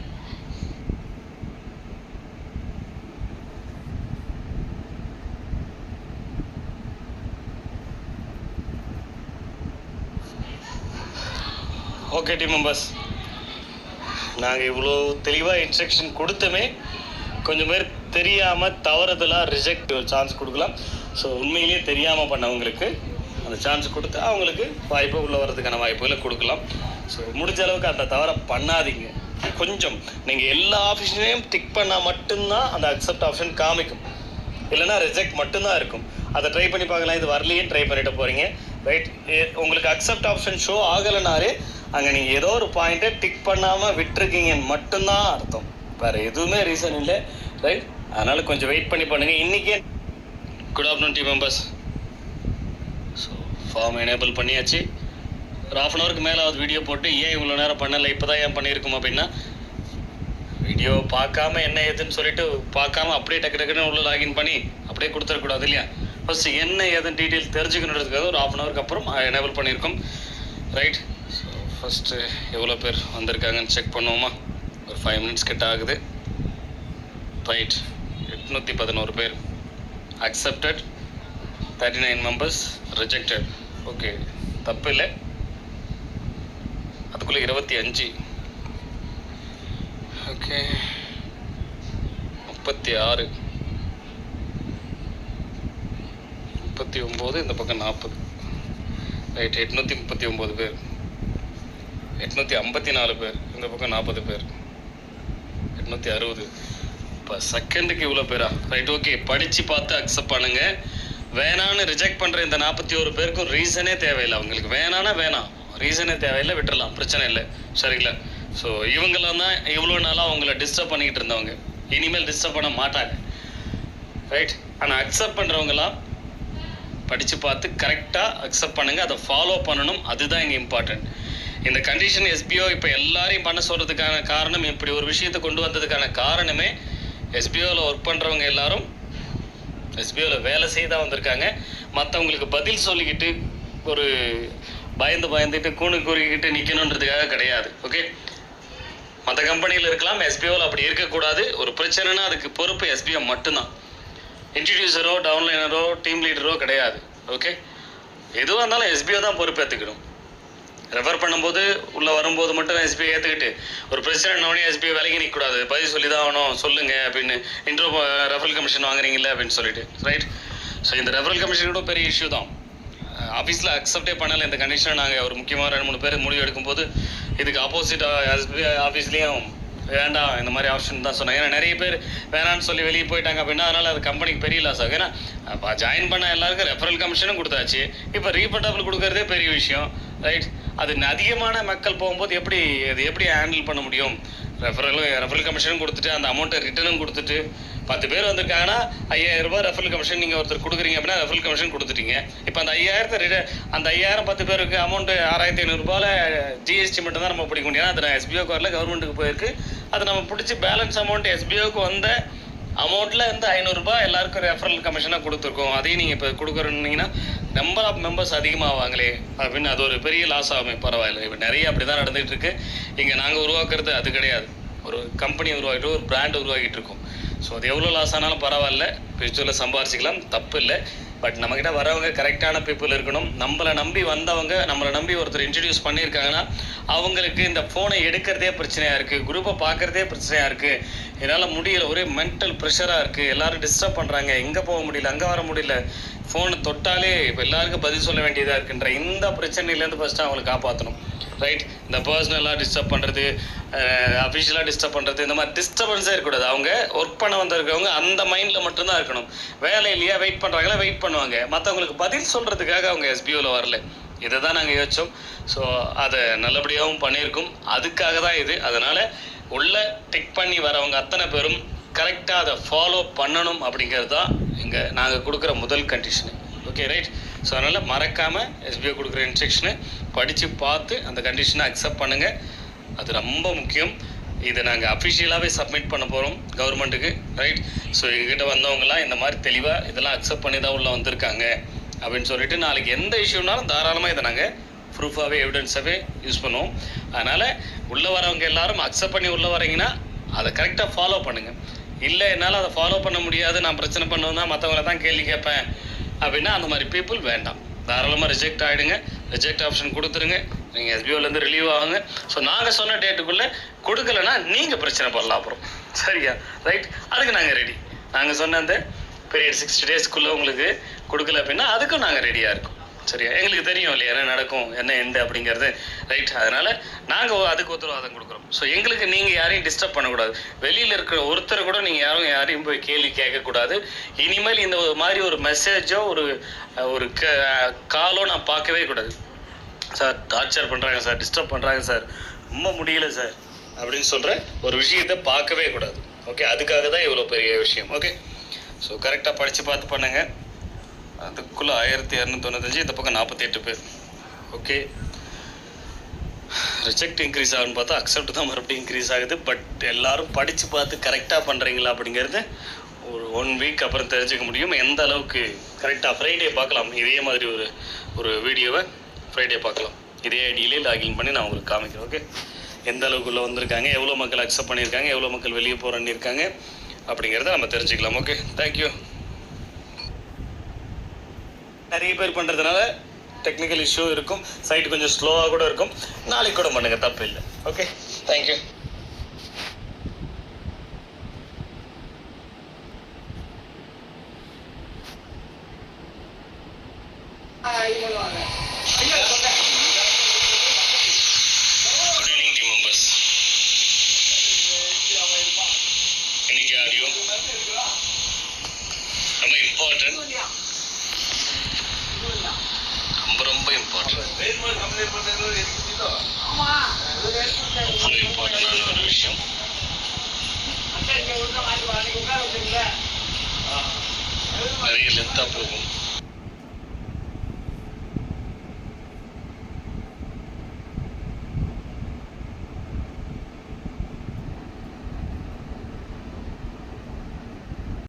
Okay team members, நாங்கள் இவ்வளோ தெளிவாக இன்ஸ்ட்ரக்ஷன் கொடுத்துமே கொஞ்சம் பேர் தெரியாமல் தவறுதலாக ரிஜெக்ட் சான்ஸ் கொடுக்கலாம். ஸோ உண்மையிலேயே தெரியாமல் பண்ணவங்களுக்கு அந்த சான்ஸ் கொடுத்து அவங்களுக்கு வாய்ப்பு உள்ள வர்றதுக்கான வாய்ப்புகளை கொடுக்கலாம். ஸோ முடிஞ்ச அளவுக்கு அந்த தவறை பண்ணாதீங்க. கொஞ்சம் நீங்கள் எல்லா ஆப்ஷனையும் டிக் பண்ணால் மட்டும்தான் அந்த அக்செப்ட் ஆப்ஷன் காமிக்கும், இல்லைனா ரிஜெக்ட் மட்டும்தான் இருக்கும். அதை ட்ரை பண்ணி பார்க்கலாம். இது வரலையே ட்ரை பண்ணிட்டு போகிறீங்க. ரைட். உங்களுக்கு அக்செப்ட் ஆப்ஷன் ஷோ ஆகலைனாலே அங்கே நீங்கள் ஏதோ ஒரு பாயிண்ட்டை டிக் பண்ணாமல் விட்டுருக்கீங்கன்னு மட்டும்தான் அர்த்தம், வேறு எதுவுமே ரீசன் இல்லை. ரைட். அதனால் கொஞ்சம் வெயிட் பண்ணி பண்ணுங்கள். இன்றைக்கே good afternoon team members. So form enable பண்ணியாச்சு. ஒரு 1/2 hourக்கு மேலே வீடியோ போட்டு ஏன் இவ்வளோ நேரம் பண்ணலை, இப்போ தான் ஏன் பண்ணியிருக்கோம் அப்படின்னா, வீடியோ பார்க்காம என்ன ஏதுன்னு சொல்லிட்டு பார்க்காம அப்படியே டக்கு டக்குன்னு உள்ள லாகின் பண்ணி அப்படியே கொடுத்துடக்கூடாது இல்லையா. ஃபஸ்ட்டு என்ன ஏதுன்னு டீட்டெயில்ஸ் தெரிஞ்சுக்கணுன்றதுக்காக ஒரு 1/2 hourக்கு அப்புறம் எனேபிள் பண்ணியிருக்கோம். ரைட். ஸோ ஃபஸ்ட்டு எவ்வளோ பேர் வந்திருக்காங்கன்னு செக் பண்ணுவோமா. ஒரு 5 minutes கிட்ட ஆகுது. ரைட். 811 பேர் அக்செப்டட், 39 members ரிஜெக்டட். ஓகே, தப்பு இல்லை. அதுக்குள்ளே 25. ஓகே, 36, 39, இந்த பக்கம் 40. ரைட். 839 பேர், 854 பேர், இந்த பக்கம் 40 பேர், 860. இப்போ செகண்டுக்கு இவ்வளோ பேரா? ரைட். ஓகே, படித்து பார்த்து அக்செப்ட் பண்ணுங்கள். வேணான்னு ரிஜெக்ட் பண்ணுற இந்த 41 பேருக்கும் ரீசனே தேவையில்லை. அவங்களுக்கு வேணான்னா வேணாம், ரீசனே தேவையில்லை, விட்டுடலாம், பிரச்சனை இல்லை. சரிங்களா? ஸோ இவங்களாம் தான் இவ்வளோ நாளாக அவங்கள டிஸ்டர்ப் பண்ணிக்கிட்டு இருந்தவங்க, இனிமேல் டிஸ்டர்ப் பண்ண மாட்டாங்க. ரைட். ஆனால் அக்செப்ட் பண்ணுறவங்களாம் படித்து பார்த்து கரெக்டாக அக்செப்ட் பண்ணுங்கள், அதை ஃபாலோ பண்ணணும். அதுதான் இங்கே இம்பார்ட்டன்ட். இந்த கண்டிஷன் எஸ்பிஓ இப்போ எல்லாரையும் பண்ண சொல்கிறதுக்கான காரணம், இப்படி ஒரு விஷயத்தை கொண்டு வந்ததுக்கான காரணமே எஸ்பிஓவில் ஒர்க் பண்ணுறவங்க எல்லாரும் எஸ்பிஓவில் வேலை செய்ய வந்திருக்காங்க. மற்றவங்களுக்கு பதில் சொல்லிக்கிட்டு ஒரு பயந்துட்டு கூணு கூறிக்கிட்டு நிற்கணுன்றதுக்காக கிடையாது. ஓகே, மற்ற கம்பெனியில் இருக்கலாம், எஸ்பிஓவில் அப்படி இருக்கக்கூடாது. ஒரு பிரச்சனைனா அதுக்கு பொறுப்பு எஸ்பிஓ மட்டும்தான். இன்ட்ரடியூசரோ டவுன்லைனரோ டீம் லீடரோ கிடையாது. ஓகே, எதுவாக இருந்தாலும் எஸ்பிஓ தான் பொறுப்பேற்றுக்கணும். ரெஃபர் பண்ணும்போது உள்ளே வரும்போது மட்டும் எஸ்பிஐ ஏற்றுக்கிட்டு ஒரு பிரசிடென்ட் எஸ்பிஐ வேலைக்கு நிற்கக்கூடாது. பதில் சொல்லி தான் ஆகணும், சொல்லுங்கள் அப்படின்னு. இன்ட்ரோ ரெஃபரல் கமிஷன் வாங்குறீங்களே அப்படின்னு சொல்லிட்டு, ரைட்? ஸோ இந்த ரெஃபரல் கமிஷன் கூட பெரிய இஷ்யூ தான். ஆஃபீஸில் அக்செப்டே பண்ணலை இந்த கண்டிஷனை. நாங்கள் ஒரு முக்கியமாக 2-3 பேர் முடிவு எடுக்கும்போது இதுக்கு ஆப்போசிட்டாக எஸ்பிஐ ஆஃபீஸ்லேயும் வேண்டாம் இந்த மாதிரி ஆப்ஷன் தான் சொன்னாங்க. ஏன்னா நிறைய பேர் வேணான்னு சொல்லி வெளியே போயிட்டாங்க அப்படின்னா அதனால் அது கம்பெனிக்கு பெரிய லாஸ் ஆகும். ஏன்னா ஜாயின் பண்ண எல்லாருக்கும் ரெஃபரல் கமிஷனும் கொடுத்தாச்சு, இப்போ ரீஃபண்டபிள் கொடுக்கறதே பெரிய விஷயம், ரைட்? அது அதிகமான மக்கள் போகும்போது எப்படி ஹேண்டில் பண்ண முடியும்? ரெஃபரல் கமிஷனும் கொடுத்துட்டு அந்த அமௌண்ட்டை ரிட்டர்னும் கொடுத்துட்டு 10 பேர் வந்திருக்காங்கன்னா 5000 ரூபாய் ரெஃபரல் கமிஷன் நீங்கள் ஒருத்தர் கொடுக்குறீங்க அப்படின்னா ரெஃபரல் கமிஷன் கொடுத்துட்டீங்க. இப்போ அந்த 5000 10 பேருக்கு அமௌண்ட்டு 6500 ரூபாயில் ஜிஎஸ்டி மட்டும் தான் நம்ம பிடிக்க முடியும். அது நான் எஸ்பிஓக்கு வரல, கவர்மெண்ட்டுக்கு போயிருக்கு. அது நம்ம பிடிச்சி பேலன்ஸ் அமௌண்ட் எஸ்பிஓக்கு வந்த அமௌண்ட்டில் இருந்து 500 ரூபாய் எல்லாருக்கும் ரெஃபரல் கமிஷனாக கொடுத்துருக்கோம். அதையும் நீங்கள் இப்போ கொடுக்குறீங்கன்னா நம்பர் ஆஃப் மெம்பர்ஸ் அதிகமாகவாங்களே அப்படின்னு அது ஒரு பெரிய லாஸ் ஆகுமே. பரவாயில்ல, இப்போ நிறைய அப்படி தான் நடந்துகிட்டு இருக்கு. இங்கே நாங்கள் உருவாக்குறது அது கிடையாது. ஒரு கம்பெனி உருவாக்கிட்டு ஒரு பிராண்ட் உருவாக்கிட்டு இருக்கோம். ஸோ அது எவ்வளோ லாஸ் ஆனாலும் பரவாயில்ல, ஃபியூச்சரில் சம்பாரிச்சிக்கலாம், தப்பு இல்லை. பட் நம்மக்கிட்ட வரவங்க கரெக்டான பீப்புள் இருக்கணும். நம்மளை நம்பி வந்தவங்க, நம்மளை நம்பி ஒருத்தர் இன்ட்ரடியூஸ் பண்ணியிருக்காங்கன்னா அவங்களுக்கு இந்த ஃபோனை எடுக்கிறதே பிரச்சனையாக இருக்குது, குரூப்பை பார்க்குறதே பிரச்சனையாக இருக்குது, என்னால் முடியல, ஒரே மென்டல் ப்ரெஷராக இருக்குது, எல்லோரும் டிஸ்டர்ப் பண்ணுறாங்க, எங்கே போக முடியல, அங்கே வர முடியல, ஃபோனை தொட்டாலே இப்போ எல்லாருக்கும் பதில் சொல்ல வேண்டியதாக இருக்குன்ற இந்த பிரச்சனையிலேருந்து ஃபஸ்ட்டு அவங்களை காப்பாற்றணும், ரைட்? இந்த பர்சனலாக டிஸ்டர்ப் பண்ணுறது, அஃபிஷியலாக டிஸ்டர்ப் பண்ணுறது, இந்த மாதிரி டிஸ்டர்பன்ஸே இருக்கக்கூடாது. அவங்க ஒர்க் பண்ண வந்திருக்கவங்க அந்த மைண்டில் மட்டும்தான் இருக்கணும். வேலையிலேயே வெயிட் பண்ணுறாங்களா, வெயிட் பண்ணுவாங்க. மற்றவங்களுக்கு பதில் சொல்கிறதுக்காக அவங்க எஸ்பிஓவில் வரல. இதை தான் நாங்கள் யோசித்தோம். ஸோ அதை நல்லபடியாகவும் பண்ணியிருக்கோம். அதுக்காக தான் இது. அதனால் உள்ள டிக் பண்ணி வரவங்க அத்தனை பேரும் கரெக்டாக அதை ஃபாலோ பண்ணணும் அப்படிங்கிறது தான் இங்கே நாங்கள் கொடுக்குற முதல் கண்டிஷனு. Okay, right? ஸோ அதனால் மறக்காமல் எஸ்பிஓ கொடுக்குற இன்ஸ்ட்ரக்ஷனை படித்து பார்த்து அந்த கண்டிஷனை அக்செப்ட் பண்ணுங்கள். அது ரொம்ப முக்கியம். இதை நாங்கள் அஃபிஷியலாகவே சப்மிட் பண்ண போகிறோம் கவர்மெண்ட்டுக்கு, ரைட்? ஸோ எங்ககிட்ட வந்தவங்கலாம் இந்த மாதிரி தெளிவாக இதெல்லாம் அக்செப்ட் பண்ணி தான் உள்ளே வந்திருக்காங்க அப்படின்னு சொல்லிட்டு நாளைக்கு எந்த இஷ்யூனாலும் தாராளமாக இதை நாங்கள் ப்ரூஃபாகவே எவிடன்ஸாகவே யூஸ் பண்ணுவோம். அதனால் உள்ளே வரவங்க எல்லாரும் அக்செப்ட் பண்ணி உள்ளே வரீங்கன்னா அதை கரெக்டாக ஃபாலோ பண்ணுங்கள். இல்லை என்னால் அதை ஃபாலோ பண்ண முடியாது, நான் பிரச்சனை பண்ணுவேன்னா மற்றவங்கள தான் கேள்வி கேட்பேன் அப்படின்னா அந்த மாதிரி பீப்புள் வேண்டாம். தாராளமாக ரிஜெக்ட் ஆகிடுங்க. ரிஜெக்ட் ஆப்ஷன் கொடுத்துருங்க. நீங்கள் எஸ்பிஓலேருந்து ரிலீவ் ஆகுங்க. ஸோ நாங்கள் சொன்ன டேட்டுக்குள்ளே கொடுக்கலன்னா நீங்கள் பிரச்சனை பண்ணலாம் அப்புறம், சரியா? ரைட்? அதுக்கு நாங்கள் ரெடி. நாங்கள் சொன்ன அந்த பீரியட் 60 டேஸ்க்குள்ளே உங்களுக்கு கொடுக்கல அப்படின்னா அதுக்கும் நாங்கள் ரெடியாக இருக்கோம், சரியா? எங்களுக்கு தெரியும் இல்லையா என்ன நடக்கும், என்ன எண்டு அப்படிங்கிறது, ரைட்? அதனால் நாங்கள் அதுக்கு உத்தரவாதம் கொடுக்குறோம். ஸோ எங்களுக்கு நீங்கள் யாரையும் டிஸ்டர்ப் பண்ணக்கூடாது. வெளியில் இருக்கிற ஒருத்தர் கூட நீங்கள் யாரையும் போய் கேள்வி கேட்கக்கூடாது. இனிமேல் இந்த மாதிரி ஒரு மெசேஜோ ஒரு காலோ நான் பார்க்கவே கூடாது. சார் டார்ச்சர் பண்ணுறாங்க சார், டிஸ்டர்ப் பண்ணுறாங்க சார், ரொம்ப முடியல சார் அப்படின்னு சொல்கிற ஒரு விஷயத்தை பார்க்கவே கூடாது. ஓகே, அதுக்காக தான் இவ்வளோ பெரிய விஷயம். ஓகே, ஸோ கரெக்டாக படித்து பார்த்து பண்ணுங்கள். அதுக்குள்ளே 1295, இந்த பக்கம் 48 பேர். ஓகே, ரிஜெக்ட் இன்க்ரீஸ் ஆகுன்னு பார்த்தா அக்செப்ட் தான் மறுபடியும் இன்க்ரீஸ் ஆகுது. பட் எல்லோரும் படித்து பார்த்து கரெக்டாக பண்ணுறீங்களா அப்படிங்கிறது ஒரு 1 வீக் அப்புறம் தெரிஞ்சுக்க முடியும். எந்த அளவுக்கு கரெக்டாக ஃப்ரைடே பார்க்கலாம். இதே மாதிரி ஒரு வீடியோவை ஃப்ரைடே பார்க்கலாம். இதே ஐடியிலே லாகின் பண்ணி நான் உங்களுக்கு காமிக்கிறேன். ஓகே, எந்த அளவுக்குள்ளே வந்திருக்காங்க, எவ்வளோ மக்கள் அக்செப்ட் பண்ணியிருக்காங்க, எவ்வளோ மக்கள் வெளியே போகிறேன்னு இருக்காங்க அப்படிங்கிறத நம்ம தெரிஞ்சுக்கலாம். Okay, thank you. நிறைய பேர் பண்ணுறதுனால டெக்னிக்கல் இஷ்யூ இருக்கும், சைட் கொஞ்சம் ஸ்லோவாக கூட இருக்கும். நாளைக்கு கூட பண்ணுங்கள், தப்பு இல்லை. Okay, thank you. ரொம்ப இம்பார்ட்டன்டான ஒரு விஷயம். நிறைய லென்த்தாக போகும்.